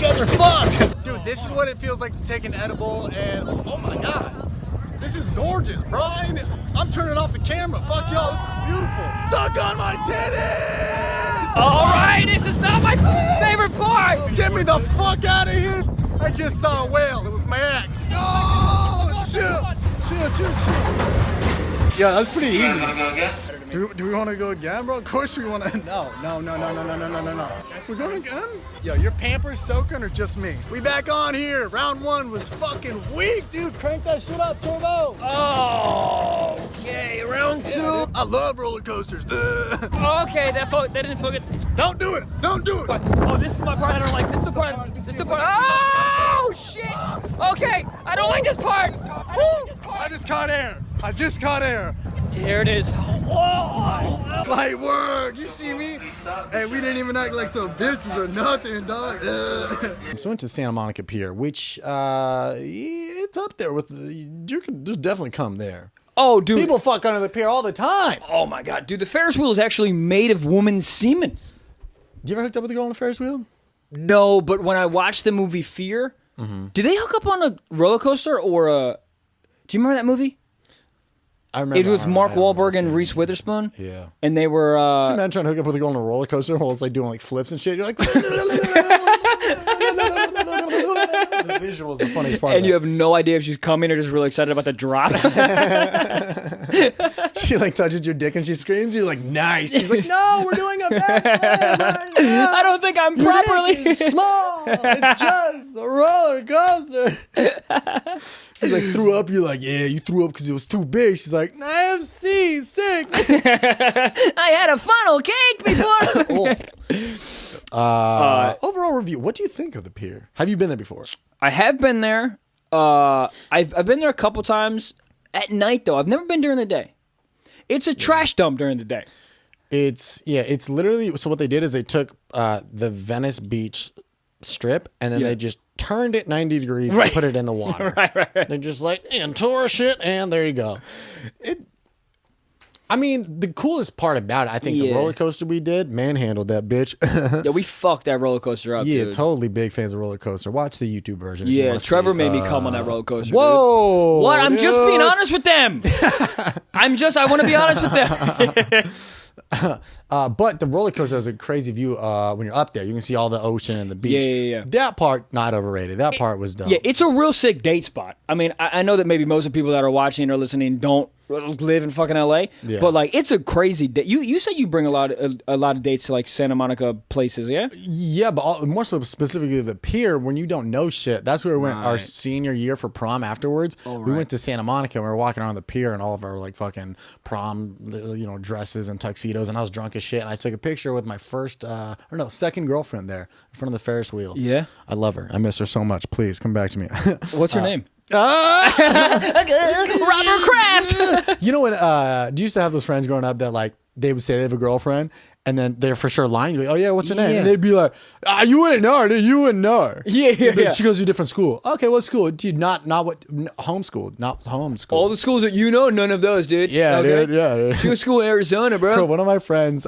[SPEAKER 3] guys are fucked. Dude, this is what it feels like to take an edible, and oh my God. This is gorgeous, bro. I'm turning off the camera. Fuck y'all, this is beautiful. Suck on my titties!
[SPEAKER 2] All right, this is not my favorite part.
[SPEAKER 3] Get me the fuck out of here. I just saw a whale. It was my ex. Oh, chill. Yeah, that's pretty easy. Do we want to go again, bro? Of course we want to. No. We're going again? Yo, your Pampers soaking or just me? We back on here. Round 1 was fucking weak, dude. Crank that shit up, Turbo.
[SPEAKER 2] Oh, okay, round 2.
[SPEAKER 3] Yeah, I love roller coasters.
[SPEAKER 2] Okay, that didn't focus.
[SPEAKER 3] Don't do it. Don't do it.
[SPEAKER 2] Oh, this is my part I don't like. This is the part. Oh, shit. Okay, I don't like this part.
[SPEAKER 3] I just caught air.
[SPEAKER 2] Here it is. Whoa.
[SPEAKER 3] It's light work. You see me? Hey, we didn't even act like some bitches or nothing, dog.
[SPEAKER 1] So we went to Santa Monica Pier, which it's up there with you can just definitely come there.
[SPEAKER 2] Oh, dude.
[SPEAKER 1] People fuck under the pier all the time.
[SPEAKER 2] Oh my God, dude. The Ferris wheel is actually made of woman's semen.
[SPEAKER 1] You ever hooked up with a girl on the Ferris wheel?
[SPEAKER 2] No, but when I watched the movie Fear, did they hook up on a roller coaster or a? Do you remember that movie?
[SPEAKER 1] I remember.
[SPEAKER 2] It was Mark Wahlberg and Reese Witherspoon.
[SPEAKER 1] Yeah.
[SPEAKER 2] And they were.
[SPEAKER 1] Can you imagine trying to hook up with a girl on a roller coaster while it's like doing like flips and shit? You're like. The visual is the funniest part.
[SPEAKER 2] And you have no idea if she's coming or just really excited about the drop.
[SPEAKER 1] She like touches your dick and she screams. You're like, nice. She's like, no, we're doing a backflip right now.
[SPEAKER 2] I don't think I'm
[SPEAKER 1] Your dick
[SPEAKER 2] properly.
[SPEAKER 1] is small. It's just a roller coaster. She's like, threw up. You're like, yeah, you threw up because it was too big. She's like, IFC, sick.
[SPEAKER 2] I had a funnel cake before.
[SPEAKER 1] Overall review. What do you think of the pier? Have you been there before?
[SPEAKER 2] I have been there. I've been there a couple times at night though. I've never been during the day. It's a trash dump during the day.
[SPEAKER 1] It's literally, so what they did is they took the Venice Beach strip and then they just turned it 90 degrees and put it in the water.
[SPEAKER 2] right.
[SPEAKER 1] They're just like, and tourist shit, and there you go. I mean, the coolest part about it, I think the roller coaster we did, manhandled that bitch.
[SPEAKER 2] Yeah, we fucked that roller coaster up,
[SPEAKER 1] Yeah,
[SPEAKER 2] dude.
[SPEAKER 1] totally big fans of roller coaster. Watch the YouTube version. If you
[SPEAKER 2] Yeah,
[SPEAKER 1] want to
[SPEAKER 2] Trevor
[SPEAKER 1] see.
[SPEAKER 2] made me come on that roller coaster.
[SPEAKER 1] Whoa!
[SPEAKER 2] Dude. What? I'm just
[SPEAKER 1] dude.
[SPEAKER 2] being honest with them. I want to be honest with them.
[SPEAKER 1] But the roller coaster has a crazy view when you're up there. You can see all the ocean and the beach.
[SPEAKER 2] Yeah.
[SPEAKER 1] That part, not overrated. That part was dope.
[SPEAKER 2] Yeah, it's a real sick date spot. I mean, I know that maybe most of the people that are watching or listening don't live in fucking LA, but like it's a crazy date. You said you bring a lot of dates to like Santa Monica places, yeah?
[SPEAKER 1] Yeah, but more so specifically the pier when you don't know shit. That's where we went our senior year for prom afterwards. We went to Santa Monica and we were walking around the pier in all of our like fucking prom, dresses and tuxedos, and I was drunk as shit. And I took a picture with my second girlfriend there in front of the Ferris wheel.
[SPEAKER 2] Yeah.
[SPEAKER 1] I love her. I miss her so much. Please come back to me.
[SPEAKER 2] What's her name?
[SPEAKER 1] Robert
[SPEAKER 2] Kraft.
[SPEAKER 1] You know when do you used to have those friends growing up that like they would say they have a girlfriend and then they're for sure lying? You're like, oh yeah, what's her name?
[SPEAKER 2] Yeah.
[SPEAKER 1] And they'd be like, you wouldn't know her, dude. You wouldn't know her.
[SPEAKER 2] Yeah.
[SPEAKER 1] She goes to a different school. Okay, what school? Dude, not homeschooled.
[SPEAKER 2] All the schools that you know, none of those, dude.
[SPEAKER 1] Yeah,
[SPEAKER 2] Okay?
[SPEAKER 1] dude. Yeah, dude.
[SPEAKER 2] She was school in Arizona, bro.
[SPEAKER 1] Bro, one of my friends,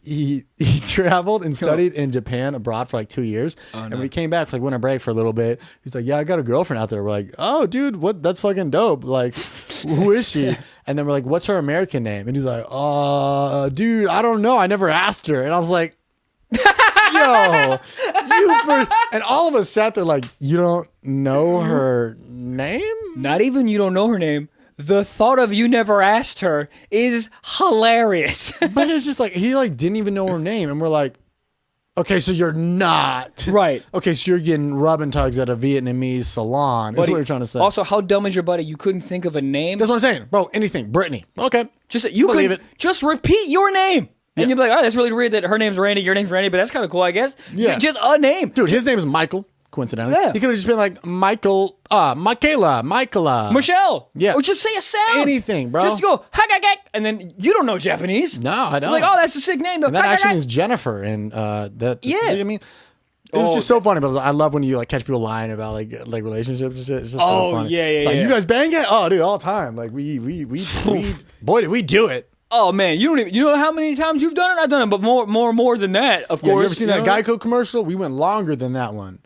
[SPEAKER 1] he traveled and studied in Japan abroad for like 2 years. And when he came back for like winter break for a little bit, he's like, yeah, I got a girlfriend out there. We're like, oh, dude, what? That's fucking dope. Like, who is she? And then we're like, what's her American name? And he's like, dude, I don't know. I never asked her. And I was like, yo, and all of us sat there like, you don't know her name?
[SPEAKER 2] Not even you don't know her name. The thought of you never asked her is hilarious.
[SPEAKER 1] But it's just like, he like didn't even know her name. And we're like, okay, so you're not.
[SPEAKER 2] Right.
[SPEAKER 1] Okay, so you're getting rub and tugs at a Vietnamese salon. That's what you're trying to say.
[SPEAKER 2] Also, how dumb is your buddy? You couldn't think of a name?
[SPEAKER 1] That's what I'm saying. Bro, anything. Brittany. Okay.
[SPEAKER 2] Believe it. Just repeat your name. And you'd be like, oh, that's really weird that her name's Randy, your name's Randy, but that's kind of cool, I guess.
[SPEAKER 1] Yeah.
[SPEAKER 2] Just a name.
[SPEAKER 1] Dude, his name is Michael. Coincidentally.
[SPEAKER 2] Yeah.
[SPEAKER 1] He could have just been like Michaela.
[SPEAKER 2] Michelle.
[SPEAKER 1] Yeah.
[SPEAKER 2] Or just say a sound.
[SPEAKER 1] Anything, bro.
[SPEAKER 2] Just go, hagagak, and then you don't know Japanese.
[SPEAKER 1] No, I don't.
[SPEAKER 2] You're like, oh, that's a sick name.
[SPEAKER 1] And that actually means Jennifer. And that.
[SPEAKER 2] Yeah.
[SPEAKER 1] I mean, it was just so funny. But I love when you like catch people lying about like relationships and shit. It's just so funny.
[SPEAKER 2] Yeah.
[SPEAKER 1] It's like, you guys bang yet? Oh, dude, all the time. Like we boy, did we do it.
[SPEAKER 2] Oh man, you know how many times you've done it? I've done it, but more than that, of course.
[SPEAKER 1] You ever seen that Geico commercial? We went longer than that one.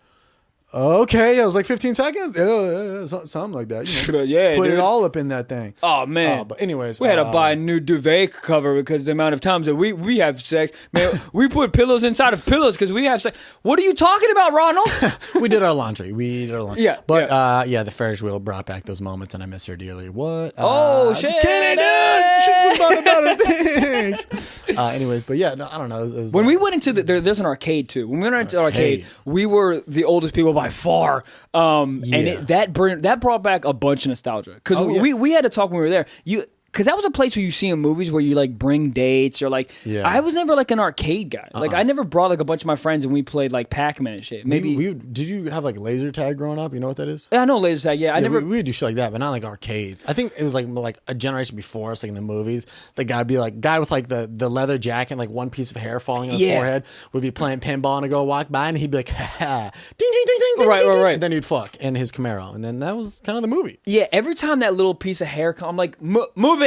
[SPEAKER 1] Okay, it was like 15 seconds. Yeah, something like that.
[SPEAKER 2] Yeah,
[SPEAKER 1] put
[SPEAKER 2] dude.
[SPEAKER 1] it all up in that thing.
[SPEAKER 2] Oh man.
[SPEAKER 1] But anyways,
[SPEAKER 2] we had to buy a new duvet cover because the amount of times that we have sex, man. We put pillows inside of pillows because we have sex. What are you talking about, Ronald?
[SPEAKER 1] We did our laundry.
[SPEAKER 2] Yeah,
[SPEAKER 1] but the Ferris wheel brought back those moments, and I miss her dearly. What?
[SPEAKER 2] Oh shit!
[SPEAKER 1] Just kidding, dude. She's about better things. Anyways, but yeah, no, I don't know. It was,
[SPEAKER 2] when we went into there's an arcade too. When we went into the arcade, we were the oldest people by far. And that brought back a bunch of nostalgia because we had to talk when we were there. Because that was a place where you see in movies where you like bring dates or like. Yeah. I was never like an arcade guy. Like I never brought like a bunch of my friends and we played like Pac-Man and shit. Maybe
[SPEAKER 1] did you have like laser tag growing up? You know what that is?
[SPEAKER 2] Yeah, I know laser tag. Yeah, I never.
[SPEAKER 1] We would do shit like that, but not like arcades. I think it was like a generation before us, like in the movies. The guy would be like with like the leather jacket, and like one piece of hair falling on his forehead, would be playing pinball and go walk by, and he'd be like, ha, ding ding ding ding,
[SPEAKER 2] right.
[SPEAKER 1] And then he'd fuck in his Camaro, and then that was kind of the movie.
[SPEAKER 2] Yeah, every time that little piece of hair I'm like, move it.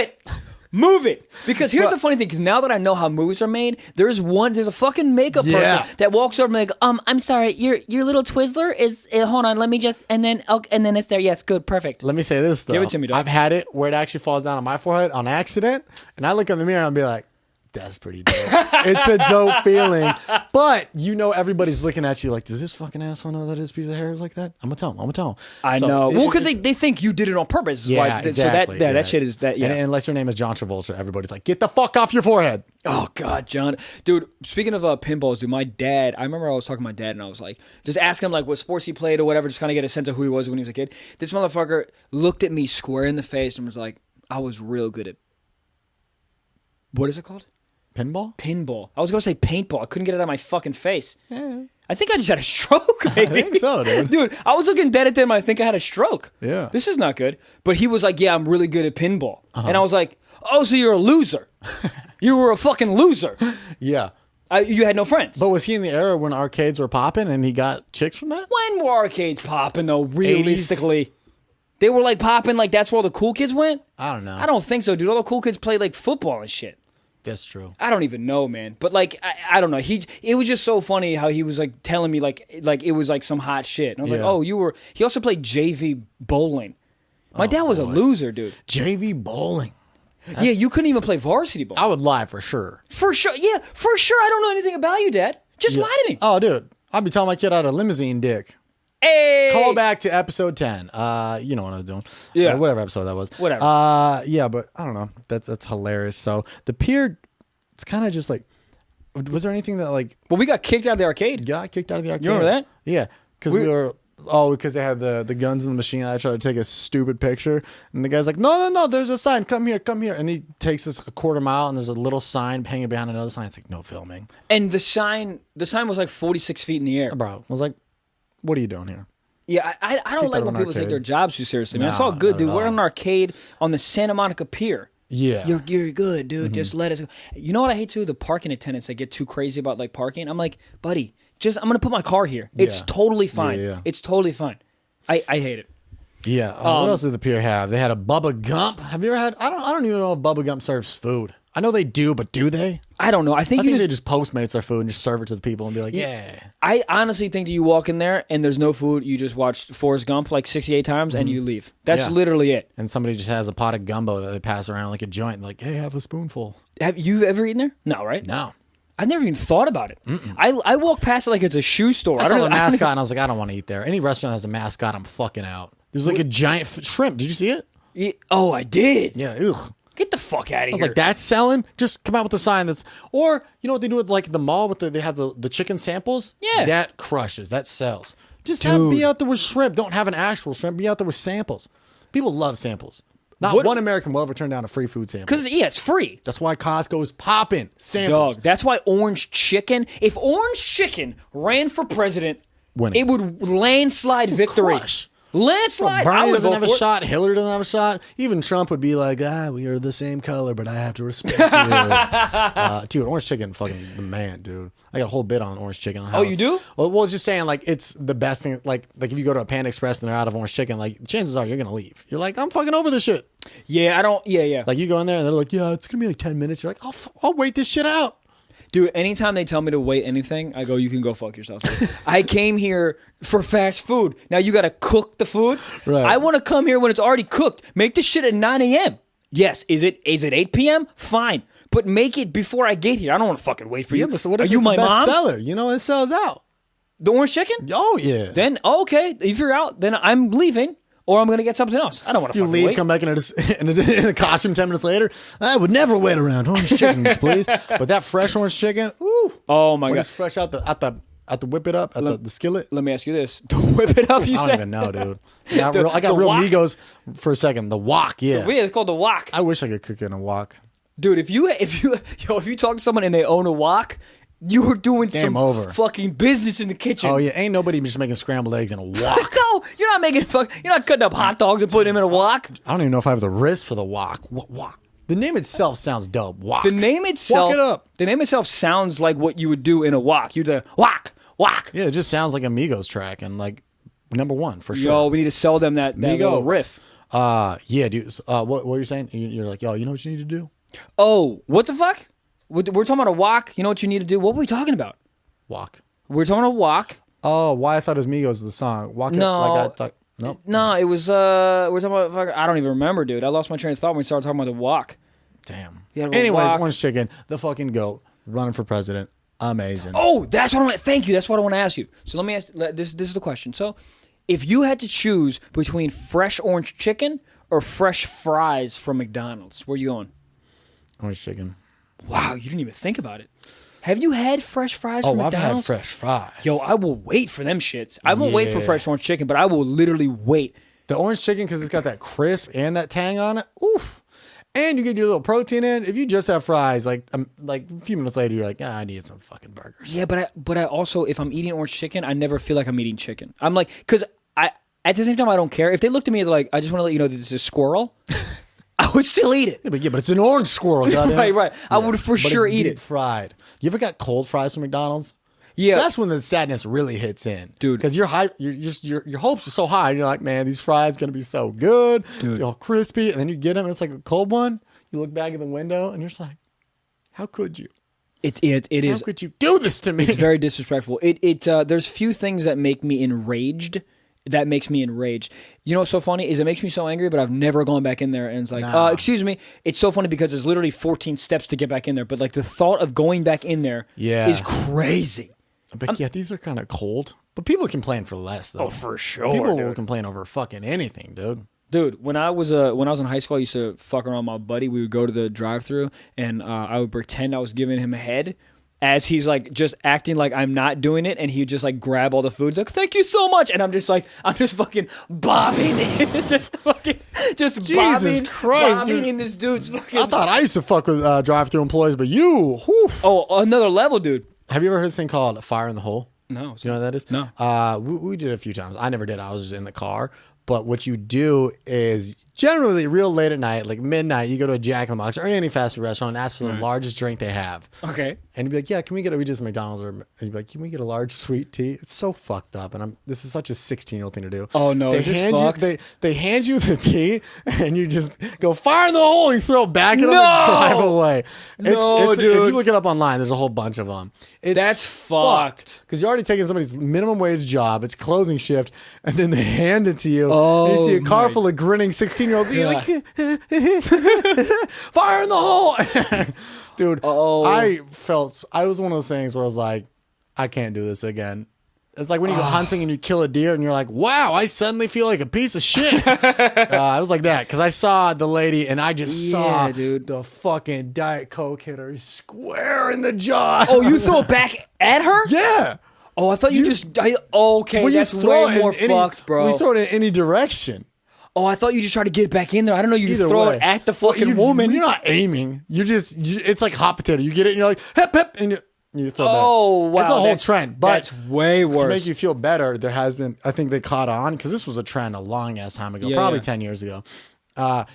[SPEAKER 2] Move it. Because here's the funny thing, because now that I know how movies are made, there's a fucking makeup person that walks over and like, I'm sorry, your little Twizzler is hold on, let me just and then it's there. Yes, good, perfect.
[SPEAKER 1] Let me say this though.
[SPEAKER 2] Give it to me, dog.
[SPEAKER 1] I've had it where it actually falls down on my forehead on accident, and I look in the mirror and I'll be like, That's pretty dope. It's a dope feeling. But you know everybody's looking at you like, does this fucking asshole know that his piece of hair is like that? I'm going to tell him.
[SPEAKER 2] I know. Well, because they think you did it on purpose.
[SPEAKER 1] Yeah, exactly.
[SPEAKER 2] So that shit is that, yeah.
[SPEAKER 1] And unless your name is John Travolta, everybody's like, get the fuck off your forehead.
[SPEAKER 2] Oh, God, John. Dude, speaking of pinballs, dude, my dad, I remember I was talking to my dad and I was like, just asking him like what sports he played or whatever, just kind of get a sense of who he was when he was a kid. This motherfucker looked at me square in the face and was like, I was real good at, what is it called? Pinball. I was going to say paintball. I couldn't get it out of my fucking face.
[SPEAKER 1] Yeah.
[SPEAKER 2] I think I just had a stroke, maybe.
[SPEAKER 1] I think so, dude.
[SPEAKER 2] Dude, I was looking dead at them. I think I had a stroke.
[SPEAKER 1] Yeah.
[SPEAKER 2] This is not good. But he was like, yeah, I'm really good at pinball. And I was like, oh, so you're a loser. You were a fucking loser.
[SPEAKER 1] Yeah.
[SPEAKER 2] You had no friends.
[SPEAKER 1] But was he in the era when arcades were popping and he got chicks from that?
[SPEAKER 2] When were arcades popping, though, realistically?
[SPEAKER 1] 80s?
[SPEAKER 2] They were like popping like that's where all the cool kids went?
[SPEAKER 1] I don't know.
[SPEAKER 2] I don't think so, dude. All the cool kids played like football and shit.
[SPEAKER 1] That's true.
[SPEAKER 2] I don't even know, man. But like, I don't know. It was just so funny how he was like telling me like it was like some hot shit. And I was like, oh, you were. He also played JV bowling. My dad was a loser, dude.
[SPEAKER 1] JV bowling.
[SPEAKER 2] Yeah, you couldn't even play varsity ball.
[SPEAKER 1] I would lie for sure.
[SPEAKER 2] For sure. Yeah, for sure. I don't know anything about you, Dad. Just lie to me.
[SPEAKER 1] Oh, dude. I'd be telling my kid I had a limousine dick.
[SPEAKER 2] Hey.
[SPEAKER 1] Call back to episode 10. You know what I was doing.
[SPEAKER 2] Yeah.
[SPEAKER 1] Whatever episode that was.
[SPEAKER 2] Whatever.
[SPEAKER 1] Yeah, but I don't know. That's hilarious. So the pier, it's kind of just like, was there anything that like...
[SPEAKER 2] Well, we got kicked out of the arcade.
[SPEAKER 1] Got kicked out of the arcade.
[SPEAKER 2] You remember that?
[SPEAKER 1] Yeah. Because we were... Oh, because they had the guns in the machine. I tried to take a stupid picture. And the guy's like, no, there's a sign. Come here. And he takes us a quarter mile and there's a little sign hanging behind another sign. It's like, no filming.
[SPEAKER 2] And the sign was like 46 feet in the air.
[SPEAKER 1] Bro, I was like, what are you doing here?
[SPEAKER 2] Yeah, I don't like when people take their jobs too seriously, man. It's all good, dude. We're in an arcade on the Santa Monica Pier.
[SPEAKER 1] Yeah.
[SPEAKER 2] You're good, dude. Just let us go. You know what I hate too? The parking attendants that get too crazy about like parking. I'm like, buddy, I'm going to put my car here. It's totally fine.
[SPEAKER 1] Yeah.
[SPEAKER 2] It's totally fine. I hate it.
[SPEAKER 1] Yeah. What else did the pier have? They had a Bubba Gump. Have you ever had? I don't even know if Bubba Gump serves food. I know they do, but do they?
[SPEAKER 2] I don't know. I think
[SPEAKER 1] they just Postmates their food and just serve it to the people and be like, yeah.
[SPEAKER 2] I honestly think that you walk in there and there's no food. You just watch Forrest Gump like 68 times and you leave. That's literally it.
[SPEAKER 1] And somebody just has a pot of gumbo that they pass around like a joint. Like, hey, have a spoonful.
[SPEAKER 2] Have you ever eaten there? No, right?
[SPEAKER 1] No.
[SPEAKER 2] I've never even thought about it. I walk past it like it's a shoe store.
[SPEAKER 1] I saw the mascot and I was like, I don't want to eat there. Any restaurant that has a mascot, I'm fucking out. There's like a giant shrimp. Did you see it?
[SPEAKER 2] Oh, I did.
[SPEAKER 1] Yeah. Ugh.
[SPEAKER 2] Get the fuck out of here.
[SPEAKER 1] I was like, that's selling? Just come out with a sign that's... Or, you know what they do with like the mall? They have the chicken samples?
[SPEAKER 2] Yeah.
[SPEAKER 1] That crushes. That sells. Just be out there with shrimp. Don't have an actual shrimp. Be out there with samples. People love samples. Not one American will ever turn down a free food sample.
[SPEAKER 2] Because, it's free.
[SPEAKER 1] That's why Costco's popping samples.
[SPEAKER 2] Dog, that's why Orange Chicken... If Orange Chicken ran for president, it would landslide victory.
[SPEAKER 1] Crush.
[SPEAKER 2] Landslide.
[SPEAKER 1] Bernie doesn't have a shot. Hillary doesn't have a shot. Even Trump would be like, we are the same color, but I have to respect you. Dude, Orange Chicken, fucking the man, dude. I got a whole bit on Orange Chicken. On how
[SPEAKER 2] you do?
[SPEAKER 1] Well, just saying, like, it's the best thing. Like if you go to a Panda Express and they're out of Orange Chicken, like, chances are you're going to leave. You're like, I'm fucking over this shit.
[SPEAKER 2] Yeah, I don't, yeah.
[SPEAKER 1] Like, you go in there and they're like, yeah, it's going to be like 10 minutes. You're like, I'll wait this shit out.
[SPEAKER 2] Dude, anytime they tell me to wait anything, I go, you can go fuck yourself. I came here for fast food. Now you got to cook the food.
[SPEAKER 1] Right.
[SPEAKER 2] I want to come here when it's already cooked. Make this shit at 9 a.m. Yes. Is it 8 p.m.? Fine. But make it before I get here. I don't want to fucking wait for you.
[SPEAKER 1] Yeah, but so what if
[SPEAKER 2] Are you
[SPEAKER 1] it's
[SPEAKER 2] my
[SPEAKER 1] a
[SPEAKER 2] mom?
[SPEAKER 1] bestseller? You know, it sells out.
[SPEAKER 2] The Orange Chicken?
[SPEAKER 1] Oh, yeah.
[SPEAKER 2] Then, okay. If you're out, then I'm leaving. Or I'm going to get something else. I don't want to fucking
[SPEAKER 1] leave,
[SPEAKER 2] wait.
[SPEAKER 1] come back in a costume 10 minutes later. I would never wait around. Orange chickens, please. But that fresh orange chicken, ooh.
[SPEAKER 2] Oh, my God.
[SPEAKER 1] It's fresh out the whip it up, the skillet.
[SPEAKER 2] Let me ask you this. To whip it up, you
[SPEAKER 1] I
[SPEAKER 2] say?
[SPEAKER 1] don't even know, dude. I got real
[SPEAKER 2] wok?
[SPEAKER 1] Migos for a second. The wok, yeah.
[SPEAKER 2] Yeah, it's called the wok.
[SPEAKER 1] I wish I could cook in a wok.
[SPEAKER 2] Dude, if you talk to someone and they own a wok, you were doing
[SPEAKER 1] Game over.
[SPEAKER 2] Fucking business in the kitchen.
[SPEAKER 1] Oh yeah, ain't nobody just making scrambled eggs in a wok.
[SPEAKER 2] No, you're not you're not cutting up hot dogs and putting them in a wok.
[SPEAKER 1] I don't even know if I have the wrist for the wok. What wok? The name itself sounds dope. Wok.
[SPEAKER 2] The name itself.
[SPEAKER 1] Walk it up.
[SPEAKER 2] The name itself sounds like what you would do in a wok. You'd say wok.
[SPEAKER 1] Yeah, it just sounds like a Migos track and like number one for sure.
[SPEAKER 2] Yo, we need to sell them that little riff.
[SPEAKER 1] Yeah, dude. What you're saying? You're like, yo, you know what you need to do?
[SPEAKER 2] Oh, what the fuck? We're talking about a wok. You know what you need to do? What were we talking about?
[SPEAKER 1] Wok.
[SPEAKER 2] We're talking about a wok.
[SPEAKER 1] Oh, why I thought it was Migos the song. Wok it
[SPEAKER 2] No.
[SPEAKER 1] like I thought. Nope.
[SPEAKER 2] No, it was we're talking about. I don't even remember, dude. I lost my train of thought when we started talking about the wok.
[SPEAKER 1] Damn.
[SPEAKER 2] You gotta
[SPEAKER 1] Anyways,
[SPEAKER 2] walk.
[SPEAKER 1] orange chicken, the fucking goat, running for president. Amazing.
[SPEAKER 2] Oh, that's what I want. Thank you. That's what I want to ask you. So let me ask. This is the question. So, if you had to choose between fresh orange chicken or fresh fries from McDonald's, where you going?
[SPEAKER 1] Orange chicken.
[SPEAKER 2] Wow, you didn't even think about it. Have you had fresh fries
[SPEAKER 1] Oh,
[SPEAKER 2] from
[SPEAKER 1] I've
[SPEAKER 2] McDonald's?
[SPEAKER 1] had fresh fries.
[SPEAKER 2] Yo, I will wait for them shits. I won't wait for
[SPEAKER 1] Yeah.
[SPEAKER 2] fresh orange chicken, but I will literally wait.
[SPEAKER 1] The orange chicken, because it's got that crisp and that tang on it. Oof. And you get your little protein in. If you just have fries, like a few minutes later, you're like, I need some fucking burgers.
[SPEAKER 2] Yeah, but I also, if I'm eating orange chicken, I never feel like I'm eating chicken. I'm like, because at the same time, I don't care. If they looked at me like, I just want to let you know that this is a squirrel, I would still eat it.
[SPEAKER 1] Yeah, but it's an orange squirrel, goddamn.
[SPEAKER 2] Right. I would for sure eat it.
[SPEAKER 1] Fried. You ever got cold fries from McDonald's?
[SPEAKER 2] Yeah.
[SPEAKER 1] That's when the sadness really hits in,
[SPEAKER 2] Dude.
[SPEAKER 1] Because your hopes are so high. You're like, man, these fries gonna be so good,
[SPEAKER 2] Dude.
[SPEAKER 1] They're all crispy, and then you get them, and it's like a cold one. You look back at the window, and you're just like, how could you?
[SPEAKER 2] It
[SPEAKER 1] How
[SPEAKER 2] is
[SPEAKER 1] could you do this to me?
[SPEAKER 2] It's very disrespectful. There's few things that make me enraged. That makes me enraged. You know what's so funny is it makes me so angry, but I've never gone back in there and it's like,
[SPEAKER 1] Nah.
[SPEAKER 2] excuse me. It's so funny because it's literally 14 steps to get back in there, but like the thought of going back in there
[SPEAKER 1] Yeah.
[SPEAKER 2] is crazy.
[SPEAKER 1] But yeah, these are kind of cold. But people complain for less, though.
[SPEAKER 2] Oh, for sure,
[SPEAKER 1] People will
[SPEAKER 2] dude.
[SPEAKER 1] complain over fucking anything, dude.
[SPEAKER 2] Dude, when I was in high school, I used to fuck around with my buddy. We would go to the drive-thru and I would pretend I was giving him a head. As he's like just acting like I'm not doing it, and he would just like grab all the food. He's like, "Thank you so much," and I'm just fucking bobbing, just
[SPEAKER 1] Jesus Christ,
[SPEAKER 2] bobbing
[SPEAKER 1] dude.
[SPEAKER 2] in this dude's fucking.
[SPEAKER 1] I thought I used to fuck with drive-thru employees, but you, whew.
[SPEAKER 2] Oh, another level, dude.
[SPEAKER 1] Have you ever heard this thing called fire in the hole?
[SPEAKER 2] No,
[SPEAKER 1] Do you know what that is?
[SPEAKER 2] No.
[SPEAKER 1] We did it a few times. I never did. I was just in the car. But what you do is generally real late at night, like midnight, you go to a Jack in the Box or any fast food restaurant and ask for the largest drink they have.
[SPEAKER 2] Okay.
[SPEAKER 1] And you'd be like, yeah, can we get we just McDonald's and you'd be like, can we get a large sweet tea? It's so fucked up. And this is such a 16-year-old thing to do.
[SPEAKER 2] Oh, no,
[SPEAKER 1] They
[SPEAKER 2] is this
[SPEAKER 1] hand
[SPEAKER 2] fucked?
[SPEAKER 1] you they hand you the tea and you just go fire in the hole, you throw it back at them
[SPEAKER 2] No!
[SPEAKER 1] and drive away.
[SPEAKER 2] No,
[SPEAKER 1] If
[SPEAKER 2] dude.
[SPEAKER 1] you look it up online, there's a whole bunch of them.
[SPEAKER 2] That's fucked.
[SPEAKER 1] Because you're already taking somebody's minimum wage job, it's closing shift, and then they hand it to you. And you see a car full of grinning 16-year-olds. You're like, fire in the hole. Dude, I was one of those things where I was like, I can't do this again. It's like when you go hunting and you kill a deer and you're like, wow, I suddenly feel like a piece of shit. I was like that because I saw the lady and I just saw the fucking Diet Coke hit her square in the jaw.
[SPEAKER 2] Oh, you throw it back at her?
[SPEAKER 1] Yeah.
[SPEAKER 2] Oh, I thought you just. Okay,
[SPEAKER 1] Well,
[SPEAKER 2] that's way more fucked, bro.
[SPEAKER 1] We throw it in any direction.
[SPEAKER 2] Oh, I thought you just tried to get it back in there. I don't know. You
[SPEAKER 1] Either
[SPEAKER 2] just throw
[SPEAKER 1] way.
[SPEAKER 2] it at the fucking
[SPEAKER 1] Well,
[SPEAKER 2] woman.
[SPEAKER 1] You're not aiming. It's like hot potato. You get it and you're like, hep, hep, and you throw it back.
[SPEAKER 2] Oh, wow.
[SPEAKER 1] It's a whole trend. But
[SPEAKER 2] that's way worse.
[SPEAKER 1] to make you feel better, there has been, I think they caught on because this was a trend a long ass time ago, probably 10 years ago.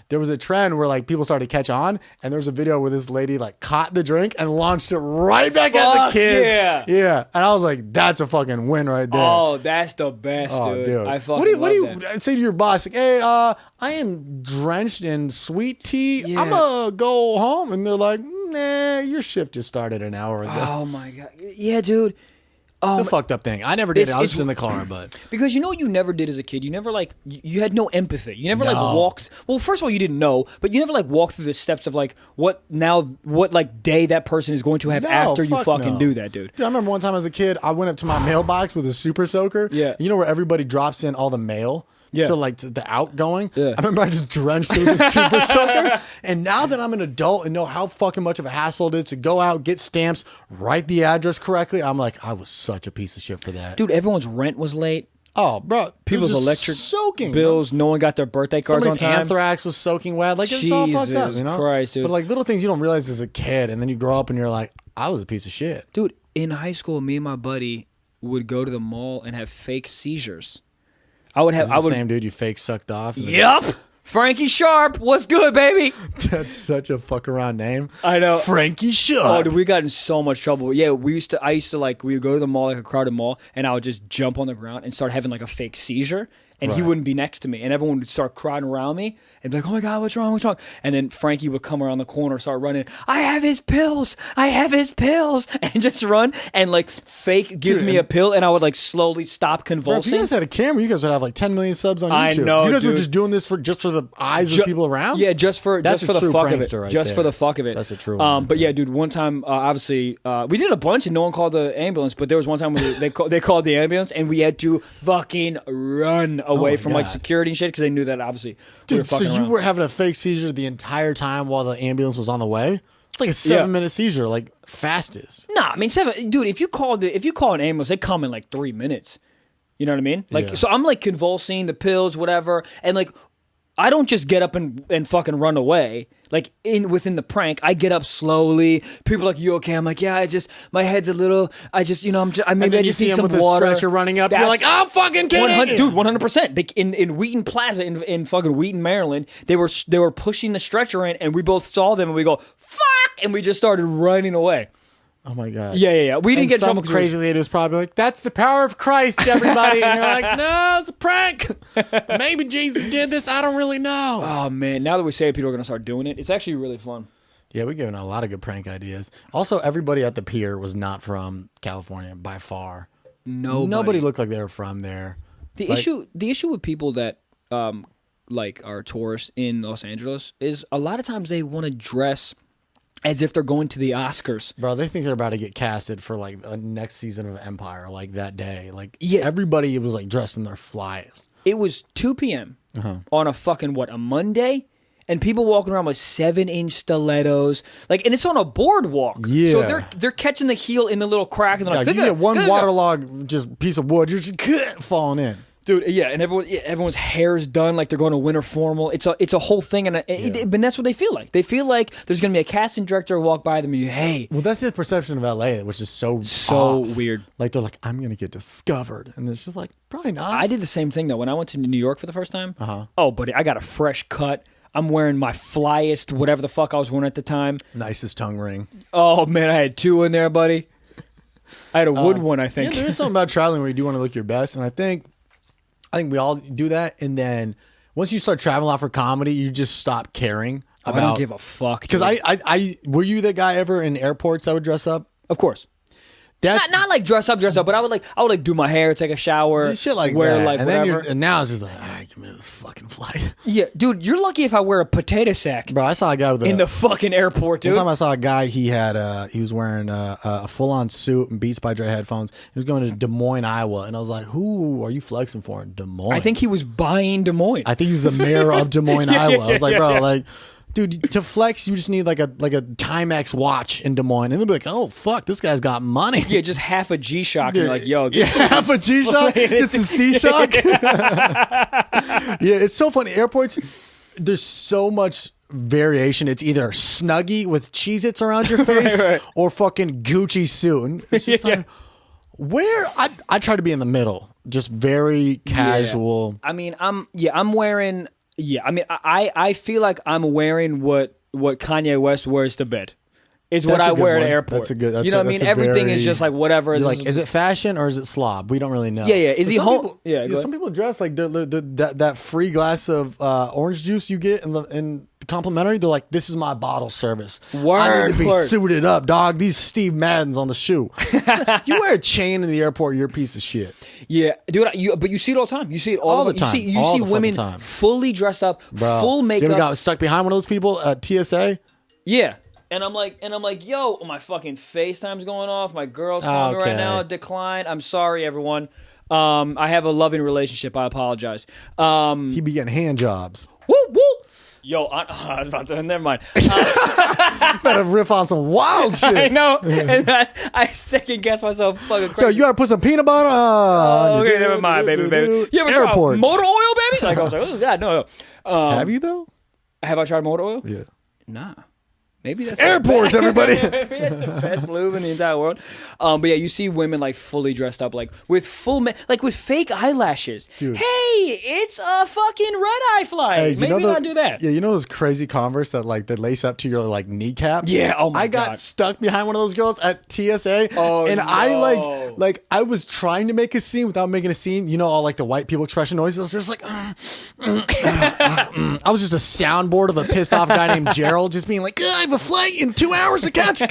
[SPEAKER 1] There was a trend where like people started to catch on, and there was a video where this lady like caught the drink and launched it right back at the kids.
[SPEAKER 2] Yeah.
[SPEAKER 1] And I was like, that's a fucking win right there.
[SPEAKER 2] Oh, that's the best, dude. I fucking
[SPEAKER 1] what do you
[SPEAKER 2] love that.
[SPEAKER 1] say to your boss? Like, hey, I am drenched in sweet tea.
[SPEAKER 2] Yeah.
[SPEAKER 1] I'm gonna go home, and they're like, nah, your shift just started an hour ago.
[SPEAKER 2] Oh my god. Yeah, dude.
[SPEAKER 1] It's a fucked up thing. I never did it. I was
[SPEAKER 2] it's-
[SPEAKER 1] just in the car, but
[SPEAKER 2] Because you know what you never did as a kid? You never like you had no empathy. You never like
[SPEAKER 1] No.
[SPEAKER 2] walked. Well, first of all, you didn't know, but you never like walked through the steps of like what like day that person is going to have
[SPEAKER 1] No,
[SPEAKER 2] after you
[SPEAKER 1] fuck
[SPEAKER 2] fucking
[SPEAKER 1] no.
[SPEAKER 2] do that, dude.
[SPEAKER 1] Dude, I remember one time as a kid, I went up to my mailbox with a super soaker.
[SPEAKER 2] Yeah.
[SPEAKER 1] You know where everybody drops in all the mail?
[SPEAKER 2] Yeah.
[SPEAKER 1] To like the outgoing.
[SPEAKER 2] Yeah.
[SPEAKER 1] I remember I just drenched through the super soaker. And now that I'm an adult and know how fucking much of a hassle it is to go out, get stamps, write the address correctly, I'm like, I was such a piece of shit for that.
[SPEAKER 2] Dude, everyone's rent was late.
[SPEAKER 1] Oh, bro.
[SPEAKER 2] People's
[SPEAKER 1] it was just
[SPEAKER 2] electric
[SPEAKER 1] soaking
[SPEAKER 2] bills. No one got their birthday cards
[SPEAKER 1] Somebody's
[SPEAKER 2] on time.
[SPEAKER 1] anthrax was soaking wet. Like, it's all fucked up,
[SPEAKER 2] Jesus
[SPEAKER 1] you know?
[SPEAKER 2] Christ, dude.
[SPEAKER 1] But like little things you don't realize as a kid, and then you grow up and you're like, I was a piece of shit.
[SPEAKER 2] Dude, in high school, me and my buddy would go to the mall and have fake seizures. I would have.
[SPEAKER 1] Is this the same dude you fake sucked off?
[SPEAKER 2] Yep. Frankie Sharp, what's good, baby?
[SPEAKER 1] That's such a fuck around name.
[SPEAKER 2] I know.
[SPEAKER 1] Frankie Sharp.
[SPEAKER 2] Oh, dude, we got in so much trouble. Yeah, I used to like, we would go to the mall, like a crowded mall, and I would just jump on the ground and start having like a fake seizure. and he wouldn't be next to me, and everyone would start crying around me and be like, "Oh my God, what's wrong? What's wrong?" And then Frankie would come around the corner, start running. I have his pills, and just run and like fake give me a pill, and I would like slowly stop
[SPEAKER 1] Bro, if
[SPEAKER 2] convulsing.
[SPEAKER 1] you guys had a camera, you guys would have like 10 million subs on
[SPEAKER 2] I
[SPEAKER 1] YouTube.
[SPEAKER 2] know,
[SPEAKER 1] You guys were
[SPEAKER 2] dude.
[SPEAKER 1] just doing this just for the eyes of people around?
[SPEAKER 2] Yeah, just for
[SPEAKER 1] That's
[SPEAKER 2] the
[SPEAKER 1] a true
[SPEAKER 2] fuck of it.
[SPEAKER 1] prankster right
[SPEAKER 2] Just
[SPEAKER 1] there.
[SPEAKER 2] for the fuck of it.
[SPEAKER 1] That's a true one.
[SPEAKER 2] But yeah, dude, one time, obviously, we did a bunch and no one called the ambulance, but there was one time when they called the ambulance and we had to fucking run away from like
[SPEAKER 1] God.
[SPEAKER 2] security and shit because they knew that obviously we were
[SPEAKER 1] Dude, so
[SPEAKER 2] fucking
[SPEAKER 1] you
[SPEAKER 2] around.
[SPEAKER 1] were having a fake seizure the entire time while the ambulance was on the way? It's like a 7-minute seizure, like fastest.
[SPEAKER 2] Nah, I mean, dude, if you call an ambulance, they come in like 3 minutes. You know what I mean? Like,
[SPEAKER 1] Yeah.
[SPEAKER 2] so I'm like convulsing, the pills, whatever, and like, I don't just get up and fucking run away. Like within the prank, I get up slowly. People are like, "You okay?" I'm like, "Yeah, my head's a little. I just
[SPEAKER 1] And
[SPEAKER 2] maybe
[SPEAKER 1] then
[SPEAKER 2] I
[SPEAKER 1] you
[SPEAKER 2] just
[SPEAKER 1] see
[SPEAKER 2] need
[SPEAKER 1] him
[SPEAKER 2] some
[SPEAKER 1] with
[SPEAKER 2] water."
[SPEAKER 1] the stretcher running up. You're like, "I'm fucking kidding
[SPEAKER 2] 100,
[SPEAKER 1] you."
[SPEAKER 2] dude, 100%. In Wheaton Plaza in fucking Wheaton, Maryland, they were pushing the stretcher in, and we both saw them, and we go, "Fuck!" and we just started running away.
[SPEAKER 1] Oh my God.
[SPEAKER 2] Yeah. We didn't
[SPEAKER 1] And
[SPEAKER 2] get in
[SPEAKER 1] some
[SPEAKER 2] trouble 'cause
[SPEAKER 1] crazy lady was probably like, "That's the power of Christ, everybody." And you're like, "No, it's a prank. Maybe Jesus did this. I don't really know."
[SPEAKER 2] Oh man, now that we say it, people are gonna start doing it. It's actually really fun.
[SPEAKER 1] Yeah, we're giving out a lot of good prank ideas. Also, everybody at the pier was not from California by far. Nobody looked like they were from there.
[SPEAKER 2] The issue with people that like are tourists in Los Angeles is a lot of times they want to dress as if they're going to the Oscars.
[SPEAKER 1] Bro, they think they're about to get casted for like a next season of Empire, like that day. Like,
[SPEAKER 2] Yeah.
[SPEAKER 1] everybody was like dressed in their flyest.
[SPEAKER 2] It was 2 p.m.
[SPEAKER 1] Uh-huh.
[SPEAKER 2] on a fucking a Monday, and people walking around with 7-inch stilettos, like, and it's on a boardwalk.
[SPEAKER 1] Yeah.
[SPEAKER 2] So they're catching the heel in the little crack, and they're like,
[SPEAKER 1] Like, you
[SPEAKER 2] "Look
[SPEAKER 1] get
[SPEAKER 2] at
[SPEAKER 1] one
[SPEAKER 2] that, look at that."
[SPEAKER 1] waterlogged just piece of wood, you're just falling in.
[SPEAKER 2] Dude, yeah, and everyone's hair's done like they're going to winter formal. It's a whole thing, and but that's what they feel like. They feel like there's going to be a casting director walk by them and hey.
[SPEAKER 1] Well, that's his perception of LA, which is so off.
[SPEAKER 2] Weird.
[SPEAKER 1] Like, they're like, "I'm going to get discovered." And it's just like, probably not.
[SPEAKER 2] I did the same thing though when I went to New York for the first time.
[SPEAKER 1] Uh-huh.
[SPEAKER 2] Oh, buddy, I got a fresh cut. I'm wearing my flyest, whatever the fuck I was wearing at the time.
[SPEAKER 1] Nicest tongue ring.
[SPEAKER 2] Oh man, I had 2 in there, buddy. I had a wood one, I think.
[SPEAKER 1] Yeah, there is something about traveling where you do want to look your best. And I think we all do that. And then once you start traveling out for comedy, you just stop caring about.
[SPEAKER 2] I don't give a fuck.
[SPEAKER 1] Because
[SPEAKER 2] dude.
[SPEAKER 1] I were you the guy ever in airports that would dress up?
[SPEAKER 2] Of course.
[SPEAKER 1] That's
[SPEAKER 2] Not like dress up, but I would do my hair, take a shower,
[SPEAKER 1] shit like
[SPEAKER 2] wear
[SPEAKER 1] that.
[SPEAKER 2] like
[SPEAKER 1] and
[SPEAKER 2] whatever.
[SPEAKER 1] then and now it's just like, all right, give me this fucking flight.
[SPEAKER 2] Yeah, dude, you're lucky if I wear a potato sack
[SPEAKER 1] Bro, I saw a guy with
[SPEAKER 2] in the fucking airport, dude.
[SPEAKER 1] One time I saw a guy, he was wearing a full-on suit and Beats by Dre headphones. He was going to Des Moines, Iowa. And I was like, who are you flexing for in Des Moines?
[SPEAKER 2] I think he was buying Des Moines.
[SPEAKER 1] I think he was the mayor of Des Moines, Iowa. I was like, bro, like, dude, to flex, you just need like a Timex watch in Des Moines. And they'll be like, oh, fuck, this guy's got money.
[SPEAKER 2] Yeah, just half a G-Shock. And you're like, yo.
[SPEAKER 1] Yeah, half a G-Shock? Just a C-Shock? Yeah, it's so funny. Airports, there's so much variation. It's either Snuggie with Cheez-Its around your face
[SPEAKER 2] right.
[SPEAKER 1] or fucking Gucci suit. And it's just like, where? I try to be in the middle. Just very casual.
[SPEAKER 2] I mean, I'm wearing... Yeah, I mean, I feel like I'm wearing what Kanye West wears to bed. Is what
[SPEAKER 1] That's a
[SPEAKER 2] I
[SPEAKER 1] good
[SPEAKER 2] wear at
[SPEAKER 1] one.
[SPEAKER 2] the airport.
[SPEAKER 1] That's a good.
[SPEAKER 2] You know what I mean? Everything is just like whatever.
[SPEAKER 1] You're like, is it fashion or is it slob? We don't really know.
[SPEAKER 2] Yeah. Is he home?
[SPEAKER 1] People,
[SPEAKER 2] Yeah.
[SPEAKER 1] some people dress like that free glass of orange juice you get in complimentary. They're like, this is my bottle service. I need to be suited up, dog. These Steve Maddens on the shoe. You wear a chain in the airport, you're a piece of shit.
[SPEAKER 2] Yeah, dude. But you see it all the time. You see it all
[SPEAKER 1] the time.
[SPEAKER 2] You
[SPEAKER 1] All
[SPEAKER 2] see
[SPEAKER 1] the
[SPEAKER 2] women
[SPEAKER 1] fucking time.
[SPEAKER 2] fully dressed up,
[SPEAKER 1] Bro,
[SPEAKER 2] full makeup.
[SPEAKER 1] You ever got stuck behind one of those people at TSA?
[SPEAKER 2] Yeah. And I'm like, yo, my fucking FaceTime's going off. My girl's calling me right now. Decline. I'm sorry, everyone. I have a loving relationship. I apologize.
[SPEAKER 1] He be getting hand jobs.
[SPEAKER 2] Woo woo. Yo, I was about to. Never mind.
[SPEAKER 1] Better riff on some wild shit.
[SPEAKER 2] I know. And I second guess myself fucking crazy.
[SPEAKER 1] Yo, you gotta put some peanut butter on.
[SPEAKER 2] Okay, never mind, baby. You ever tried
[SPEAKER 1] Airports.
[SPEAKER 2] motor oil, baby? Like I was like, oh god, no.
[SPEAKER 1] Have you though?
[SPEAKER 2] Have I tried motor oil?
[SPEAKER 1] Yeah.
[SPEAKER 2] Nah. Maybe that's
[SPEAKER 1] Airports, everybody.
[SPEAKER 2] Maybe that's the best lube in the entire world. But yeah, you see women like fully dressed up, like with like with fake eyelashes.
[SPEAKER 1] Dude.
[SPEAKER 2] Hey, it's a fucking red eye flight.
[SPEAKER 1] Hey,
[SPEAKER 2] Maybe not do that.
[SPEAKER 1] Yeah, you know those crazy Converse that like that lace up to your like kneecaps?
[SPEAKER 2] Yeah, oh my
[SPEAKER 1] I got
[SPEAKER 2] God.
[SPEAKER 1] stuck behind one of those girls at TSA.
[SPEAKER 2] Oh,
[SPEAKER 1] and
[SPEAKER 2] no.
[SPEAKER 1] I like I was trying to make a scene without making a scene. You know, all like the white people expression noises. I was just like, I was just a soundboard of a pissed off guy named Gerald just being like, I have a flight in 2 hours to catch.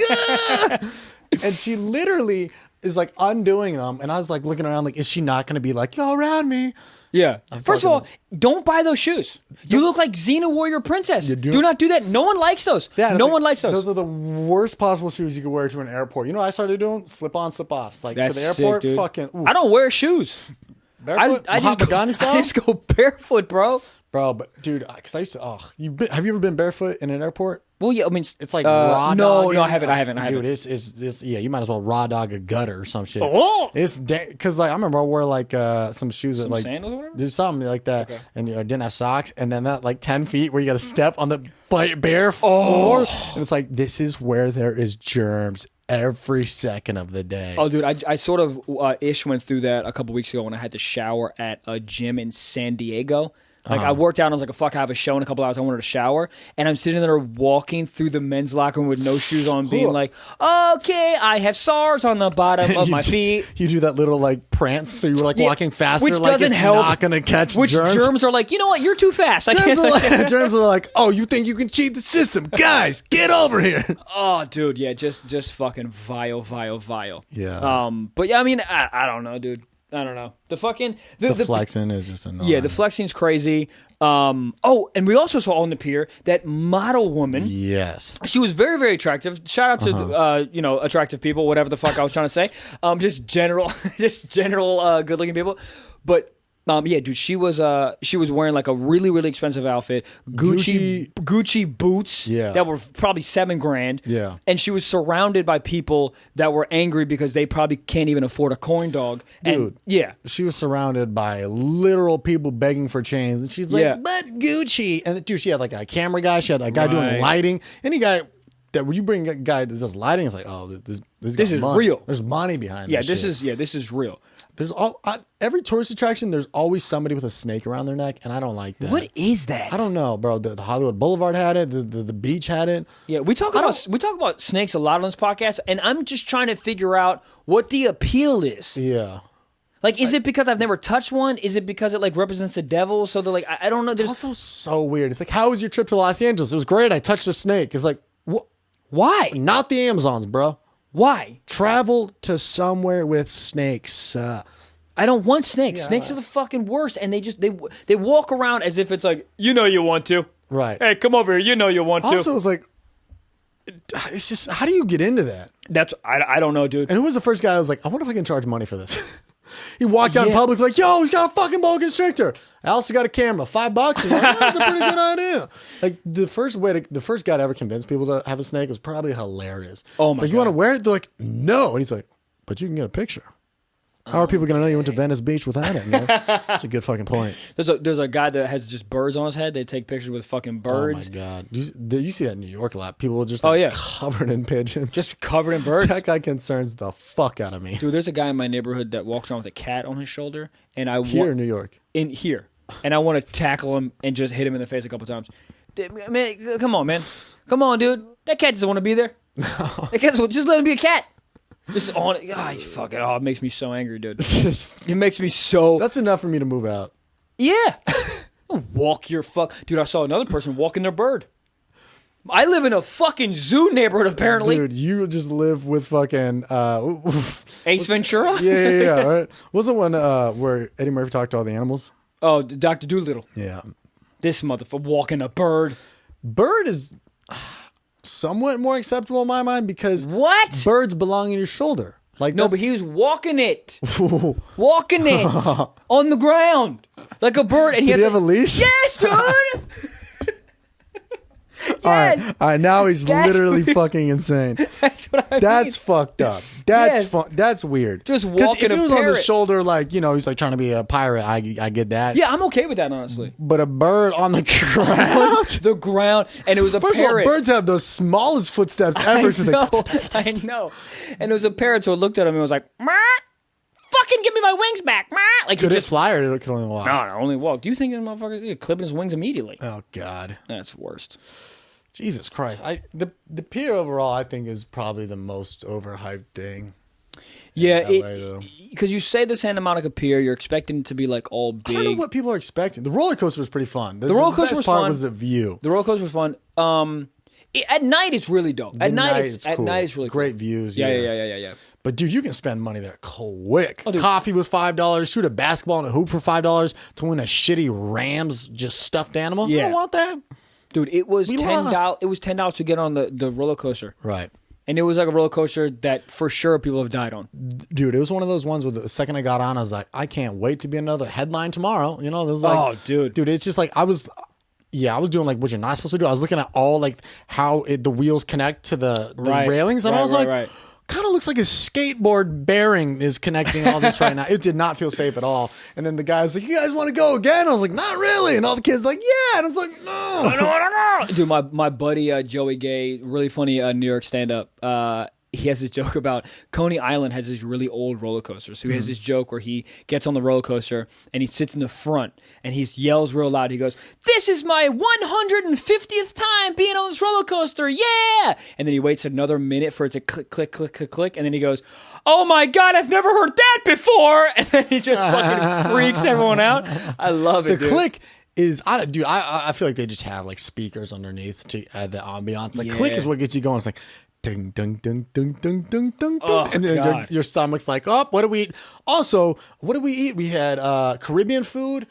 [SPEAKER 1] And she literally is like undoing them. And I was like looking around like, is she not going to be like, yo, around me?
[SPEAKER 2] Yeah. First of all, don't buy those shoes. You look like Xena Warrior Princess. Do not do that. No one likes those.
[SPEAKER 1] Yeah,
[SPEAKER 2] no one likes those.
[SPEAKER 1] Those are the worst possible shoes you could wear to an airport. You know what I started doing? Slip on, slip off. It's like
[SPEAKER 2] That's
[SPEAKER 1] to the airport,
[SPEAKER 2] sick, dude.
[SPEAKER 1] fucking. Oof.
[SPEAKER 2] I don't wear shoes.
[SPEAKER 1] Barefoot? Mahatma Gandhi style?
[SPEAKER 2] I just go barefoot, bro.
[SPEAKER 1] Bro, but dude, because I used to. Have you ever been barefoot in an airport?
[SPEAKER 2] Well, yeah, I mean,
[SPEAKER 1] It's like raw dog.
[SPEAKER 2] No, I haven't.
[SPEAKER 1] Dude, it's yeah. You might as well raw dog a gutter or some shit.
[SPEAKER 2] Oh!
[SPEAKER 1] It's because like I remember I wore like some shoes that like
[SPEAKER 2] sandals or whatever?
[SPEAKER 1] do something like that, and I didn't have socks, and then that like 10 feet where you got to step on the bare floor, and it's like this is where there is germs every second of the day.
[SPEAKER 2] Oh, dude, I sort of ish went through that a couple weeks ago when I had to shower at a gym in San Diego. Like I worked out and I was like, fuck, I have a show in a couple hours. I wanted to shower. And I'm sitting there walking through the men's locker room with no shoes on being like, okay, I have SARS on the bottom of my feet.
[SPEAKER 1] You do that little like prance so you were like walking faster,
[SPEAKER 2] which
[SPEAKER 1] like
[SPEAKER 2] doesn't
[SPEAKER 1] it's
[SPEAKER 2] help.
[SPEAKER 1] not going to catch
[SPEAKER 2] Which
[SPEAKER 1] germs.
[SPEAKER 2] germs are like, you know what, you're too fast. I can't.
[SPEAKER 1] Germs are like, oh, you think you can cheat the system? Guys, get over here.
[SPEAKER 2] Oh, dude, yeah, just fucking vile.
[SPEAKER 1] Yeah.
[SPEAKER 2] But yeah, I mean, I don't know, dude. I don't know. The fucking
[SPEAKER 1] the flexing is just annoying.
[SPEAKER 2] Yeah, the flexing's crazy. Oh, and we also saw on the pier that model woman.
[SPEAKER 1] Yes.
[SPEAKER 2] She was very, very attractive. Shout out to attractive people, whatever the fuck I was trying to say. Just general good looking people. But yeah, dude, she was wearing like a really, really expensive outfit, Gucci boots that were probably $7,000.
[SPEAKER 1] Yeah,
[SPEAKER 2] and she was surrounded by people that were angry because they probably can't even afford a corn dog.
[SPEAKER 1] Dude,
[SPEAKER 2] and, yeah,
[SPEAKER 1] she was surrounded by literal people begging for chains, and she's like, "But Gucci!" And dude, she had like a camera guy, she had a guy doing lighting, any guy. That when you bring a guy that does lighting, it's like, oh, this is money.
[SPEAKER 2] Real.
[SPEAKER 1] There's money behind
[SPEAKER 2] this.
[SPEAKER 1] Yeah,
[SPEAKER 2] This is real.
[SPEAKER 1] There's every tourist attraction. There's always somebody with a snake around their neck, and I don't like that.
[SPEAKER 2] What is that?
[SPEAKER 1] I don't know, bro. The Hollywood Boulevard had it. The beach had it.
[SPEAKER 2] Yeah, we talk about snakes a lot on this podcast, and I'm just trying to figure out what the appeal is.
[SPEAKER 1] Yeah.
[SPEAKER 2] Like, is it because I've never touched one? Is it because it like represents the devil? So they're like, I don't know.
[SPEAKER 1] It's also so weird. It's like, how was your trip to Los Angeles? It was great. I touched a snake. It's like, what?
[SPEAKER 2] Why?
[SPEAKER 1] Not the Amazons, bro.
[SPEAKER 2] Why?
[SPEAKER 1] Travel to somewhere with snakes.
[SPEAKER 2] I don't want snakes.
[SPEAKER 1] Yeah,
[SPEAKER 2] snakes are the fucking worst, and they walk around as if it's like, you want to.
[SPEAKER 1] Right.
[SPEAKER 2] Hey, come over here. You want to.
[SPEAKER 1] Also, it's like, it's just, how do you get into that?
[SPEAKER 2] I don't know, dude.
[SPEAKER 1] And who was the first guy that was like, I wonder if I can charge money for this? He walked out in public like, yo, he's got a fucking boa constrictor. I also got a camera, $5. And like, that's a pretty good idea. Like the first guy to ever convince people to have a snake was probably hilarious.
[SPEAKER 2] Oh my
[SPEAKER 1] it's like,
[SPEAKER 2] God.
[SPEAKER 1] you want to wear it? They're like, no. And he's like, but you can get a picture. How are people going to know you went to Venice Beach without it? Man? That's a good fucking point.
[SPEAKER 2] There's a guy that has just birds on his head. They take pictures with fucking birds.
[SPEAKER 1] Oh my God. You see that in New York a lot. People just covered in pigeons.
[SPEAKER 2] Just covered in birds.
[SPEAKER 1] That guy concerns the fuck out of me.
[SPEAKER 2] Dude, there's a guy in my neighborhood that walks around with a cat on his shoulder. And
[SPEAKER 1] Here in New York.
[SPEAKER 2] And I want to tackle him and just hit him in the face a couple times. Man, come on, man. Come on, dude. That cat doesn't want to be there. That cat just let him be a cat. Just on it. God, fuck it. Oh, it makes me so angry, dude. It makes me so.
[SPEAKER 1] That's enough for me to move out.
[SPEAKER 2] Yeah. Walk your fuck. Dude, I saw another person walking their bird. I live in a fucking zoo neighborhood, apparently.
[SPEAKER 1] Dude, you just live with fucking
[SPEAKER 2] Ace Ventura?
[SPEAKER 1] Yeah. Right. What's the one where Eddie Murphy talked to all the animals?
[SPEAKER 2] Oh, Dr. Doolittle.
[SPEAKER 1] Yeah.
[SPEAKER 2] This motherfucker walking a bird.
[SPEAKER 1] Bird is somewhat more acceptable in my mind because
[SPEAKER 2] what?
[SPEAKER 1] Birds belong in your shoulder. Like
[SPEAKER 2] no, but he was walking it. Walking it on the ground like a bird. And
[SPEAKER 1] Did he have a leash?
[SPEAKER 2] Yes, dude. Yes.
[SPEAKER 1] All right. Now he's
[SPEAKER 2] That's
[SPEAKER 1] literally
[SPEAKER 2] weird.
[SPEAKER 1] fucking insane.
[SPEAKER 2] That's what I mean.
[SPEAKER 1] That's fucked up. That's
[SPEAKER 2] Yes.
[SPEAKER 1] fun. That's weird.
[SPEAKER 2] Just
[SPEAKER 1] 'Cause
[SPEAKER 2] walking
[SPEAKER 1] if
[SPEAKER 2] a
[SPEAKER 1] he was on the
[SPEAKER 2] parrot.
[SPEAKER 1] shoulder, like, you know, he's like trying to be a pirate. I get that.
[SPEAKER 2] Yeah, I'm okay with that, honestly.
[SPEAKER 1] But a bird on the ground.
[SPEAKER 2] The ground, and it was a
[SPEAKER 1] First of all,
[SPEAKER 2] parrot.
[SPEAKER 1] birds have the smallest footsteps ever. It's just like,
[SPEAKER 2] I know. And it was a parrot, so it looked at him and was like, "Meow. Fucking give me my wings back. Meow." Like
[SPEAKER 1] could
[SPEAKER 2] he
[SPEAKER 1] it
[SPEAKER 2] just
[SPEAKER 1] fly or could it only walk?
[SPEAKER 2] no, only walk. Do you think this motherfucker clipping his wings immediately?
[SPEAKER 1] Oh God.
[SPEAKER 2] That's worst.
[SPEAKER 1] Jesus Christ. The pier overall, I think, is probably the most overhyped thing.
[SPEAKER 2] Yeah,
[SPEAKER 1] LA,
[SPEAKER 2] because you say the Santa Monica Pier, you're expecting it to be like all big.
[SPEAKER 1] I don't know what people are expecting. The roller coaster was pretty fun. The
[SPEAKER 2] roller coaster
[SPEAKER 1] best
[SPEAKER 2] was
[SPEAKER 1] part
[SPEAKER 2] fun.
[SPEAKER 1] was the view.
[SPEAKER 2] The roller coaster was fun. At night it's really dope. At night it's
[SPEAKER 1] cool.
[SPEAKER 2] really cool.
[SPEAKER 1] Great views.
[SPEAKER 2] Yeah.
[SPEAKER 1] But dude, you can spend money there quick.
[SPEAKER 2] Oh, dude.
[SPEAKER 1] Coffee was $5. Shoot a basketball and a hoop for $5 to win a shitty Rams just stuffed animal. You
[SPEAKER 2] Yeah.
[SPEAKER 1] don't want that.
[SPEAKER 2] Dude, it was
[SPEAKER 1] We
[SPEAKER 2] $10.
[SPEAKER 1] lost.
[SPEAKER 2] It was $10 to get on the roller coaster,
[SPEAKER 1] Right.
[SPEAKER 2] and it was like a roller coaster that for sure people have died on.
[SPEAKER 1] Dude, it was one of those ones where the second I got on, I was like, I can't wait to be another headline tomorrow. You know, there was like,
[SPEAKER 2] Oh, dude.
[SPEAKER 1] Dude, it's just like I was doing like what you're not supposed to do. I was looking at all like how the wheels connect to the
[SPEAKER 2] Right.
[SPEAKER 1] railings, and I was like,
[SPEAKER 2] right.
[SPEAKER 1] kind of looks like a skateboard bearing is connecting all this right now. It did not feel safe at all. And then the guy's like, "You guys want to go again?" I was like, "Not really." And all the kids like, "Yeah." And I was like, "No."
[SPEAKER 2] Dude, my buddy Joey Gay, really funny New York stand-up. He has this joke about Coney Island has this really old roller coaster. So he has this joke where he gets on the roller coaster and he sits in the front and he yells real loud. He goes, "This is my 150th time being on this roller coaster. Yeah!" And then he waits another minute for it to click, click, click, click, click. And then he goes, "Oh my God, I've never heard that before." And then he just fucking freaks everyone out. I love it,
[SPEAKER 1] The
[SPEAKER 2] dude.
[SPEAKER 1] click is, I feel like they just have like speakers underneath to add the ambiance. The click
[SPEAKER 2] Yeah.
[SPEAKER 1] is what gets you going. It's like, ding, ding, ding, ding, ding, ding, ding,
[SPEAKER 2] Oh,
[SPEAKER 1] and then
[SPEAKER 2] God.
[SPEAKER 1] your stomach's like, "Oh, what do we eat?" Also, what did we eat? We had Caribbean food.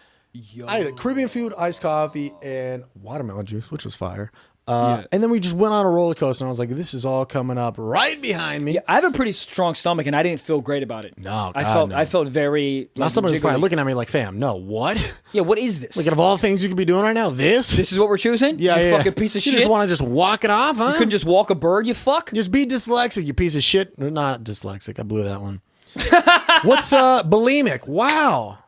[SPEAKER 1] I had Caribbean food, iced coffee, and watermelon juice, which was fire. And then we just went on a roller coaster, and I was like, "This is all coming up right behind me."
[SPEAKER 2] Yeah, I have a pretty strong stomach, and I didn't feel great about it.
[SPEAKER 1] No,
[SPEAKER 2] I
[SPEAKER 1] God,
[SPEAKER 2] felt
[SPEAKER 1] no.
[SPEAKER 2] I felt very.
[SPEAKER 1] Now
[SPEAKER 2] like,
[SPEAKER 1] someone was probably
[SPEAKER 2] jiggly.
[SPEAKER 1] looking at me like, "Fam, no, what?
[SPEAKER 2] Yeah, what is this?
[SPEAKER 1] Like, out of all things you could be doing right now, this?
[SPEAKER 2] This is what we're choosing?
[SPEAKER 1] Yeah,
[SPEAKER 2] you
[SPEAKER 1] yeah.
[SPEAKER 2] fucking piece of
[SPEAKER 1] You
[SPEAKER 2] shit.
[SPEAKER 1] just want to just walk it off, huh?
[SPEAKER 2] You couldn't just walk a bird, you fuck.
[SPEAKER 1] Just be dyslexic, you piece of shit. Or not dyslexic. I blew that one. What's bulimic? Wow.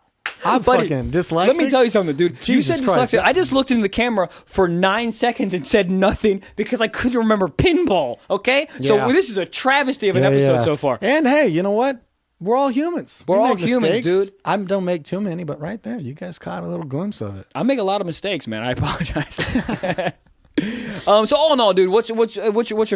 [SPEAKER 1] I'm
[SPEAKER 2] Buddy,
[SPEAKER 1] fucking dyslexic.
[SPEAKER 2] Let me tell you something, dude.
[SPEAKER 1] Jesus
[SPEAKER 2] you said
[SPEAKER 1] Christ.
[SPEAKER 2] dyslexic. I just looked into the camera for 9 seconds and said nothing because I couldn't remember pinball. Okay, so
[SPEAKER 1] Yeah.
[SPEAKER 2] this is a travesty of an episode so far.
[SPEAKER 1] And hey, you know what? We're all humans.
[SPEAKER 2] We're
[SPEAKER 1] We
[SPEAKER 2] all
[SPEAKER 1] make
[SPEAKER 2] humans,
[SPEAKER 1] mistakes.
[SPEAKER 2] dude.
[SPEAKER 1] I don't make too many, but right there, you guys caught a little glimpse of it.
[SPEAKER 2] I make a lot of mistakes, man. I apologize. So all in all, dude, what's your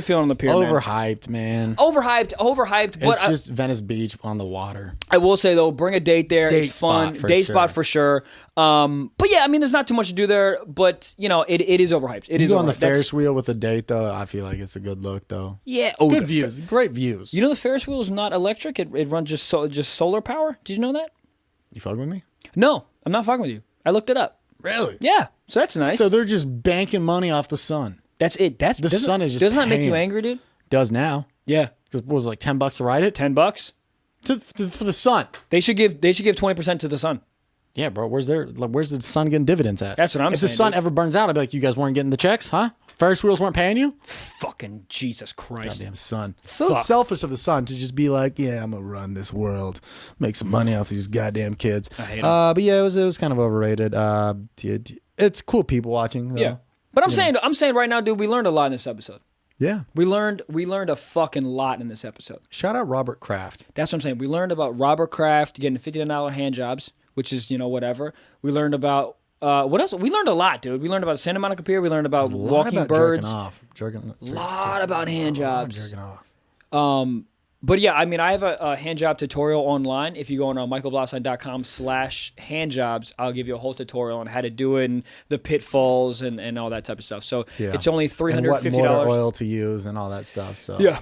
[SPEAKER 2] feeling on the pier, man?
[SPEAKER 1] Overhyped, man.
[SPEAKER 2] Overhyped. But
[SPEAKER 1] It's just Venice Beach on the water.
[SPEAKER 2] I will say though, bring a date there.
[SPEAKER 1] Date
[SPEAKER 2] It's fun.
[SPEAKER 1] spot for
[SPEAKER 2] Date
[SPEAKER 1] sure.
[SPEAKER 2] spot for sure. But yeah, I mean, there's not too much to do there. But you know, it is overhyped. It
[SPEAKER 1] You
[SPEAKER 2] is
[SPEAKER 1] go on the
[SPEAKER 2] overhyped. That's-
[SPEAKER 1] Ferris wheel with a date, though. I feel like it's a good look, though.
[SPEAKER 2] Yeah. Oh,
[SPEAKER 1] Good views, great views.
[SPEAKER 2] You know, the Ferris wheel is not electric. It runs just solar power. Did you know that?
[SPEAKER 1] You fuck with me?
[SPEAKER 2] No, I'm not fucking with you. I looked it up.
[SPEAKER 1] Really?
[SPEAKER 2] Yeah. So that's nice.
[SPEAKER 1] So they're just banking money off the sun.
[SPEAKER 2] that's it. That's
[SPEAKER 1] The sun is just
[SPEAKER 2] doesn't that make you
[SPEAKER 1] paying.
[SPEAKER 2] angry, dude?
[SPEAKER 1] Does now?
[SPEAKER 2] Yeah.
[SPEAKER 1] Because what was it, like $10 to ride it?
[SPEAKER 2] $10.
[SPEAKER 1] For the sun.
[SPEAKER 2] They should give 20% to the sun.
[SPEAKER 1] Yeah, bro. Where's the sun getting dividends at?
[SPEAKER 2] That's what I'm
[SPEAKER 1] If the
[SPEAKER 2] saying,
[SPEAKER 1] sun
[SPEAKER 2] dude.
[SPEAKER 1] ever burns out, I'd be like, you guys weren't getting the checks, huh? Ferris wheels weren't paying you?
[SPEAKER 2] Fucking Jesus Christ.
[SPEAKER 1] Goddamn sun. So
[SPEAKER 2] Fuck.
[SPEAKER 1] selfish of the sun to just be like, yeah, I'm gonna run this world, make some money off these goddamn kids.
[SPEAKER 2] I hate 'em.
[SPEAKER 1] But yeah, it was kind of overrated. It's cool people watching. Though.
[SPEAKER 2] Yeah. But I'm saying right now, dude, we learned a lot in this episode.
[SPEAKER 1] Yeah.
[SPEAKER 2] We learned a fucking lot in this episode.
[SPEAKER 1] Shout out Robert Kraft.
[SPEAKER 2] That's what I'm saying. We learned about Robert Kraft getting $59 hand jobs, which is, you know, whatever. We learned about what else? We learned a lot, dude. We learned about Santa Monica Pier. We learned about walking birds.
[SPEAKER 1] Jerking off.
[SPEAKER 2] A lot about hand jobs.
[SPEAKER 1] Jerking off.
[SPEAKER 2] But yeah, I mean, I have a hand job tutorial online. If you go on michaelblaustein.com/handjobs, I'll give you a whole tutorial on how to do it and the pitfalls and all that type of stuff. So
[SPEAKER 1] Yeah.
[SPEAKER 2] it's only $350.
[SPEAKER 1] And what motor oil to use and all that stuff. So
[SPEAKER 2] Yeah.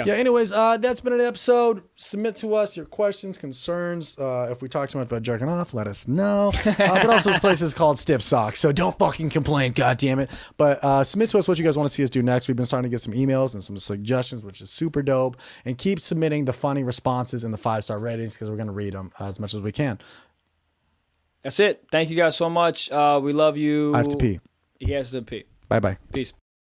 [SPEAKER 1] Anyways, that's been an episode. Submit to us your questions, concerns. If we talk too much about jerking off, let us know. But also, this place is called Stiff Socks, so don't fucking complain. God damn it! But submit to us what you guys want to see us do next. We've been starting to get some emails and some suggestions, which is super dope. And keep submitting the funny responses and the 5-star ratings because we're gonna read them as much as we can.
[SPEAKER 2] That's it. Thank you guys so much. We love you.
[SPEAKER 1] I have to pee.
[SPEAKER 2] He has to pee.
[SPEAKER 1] Bye bye.
[SPEAKER 2] Peace.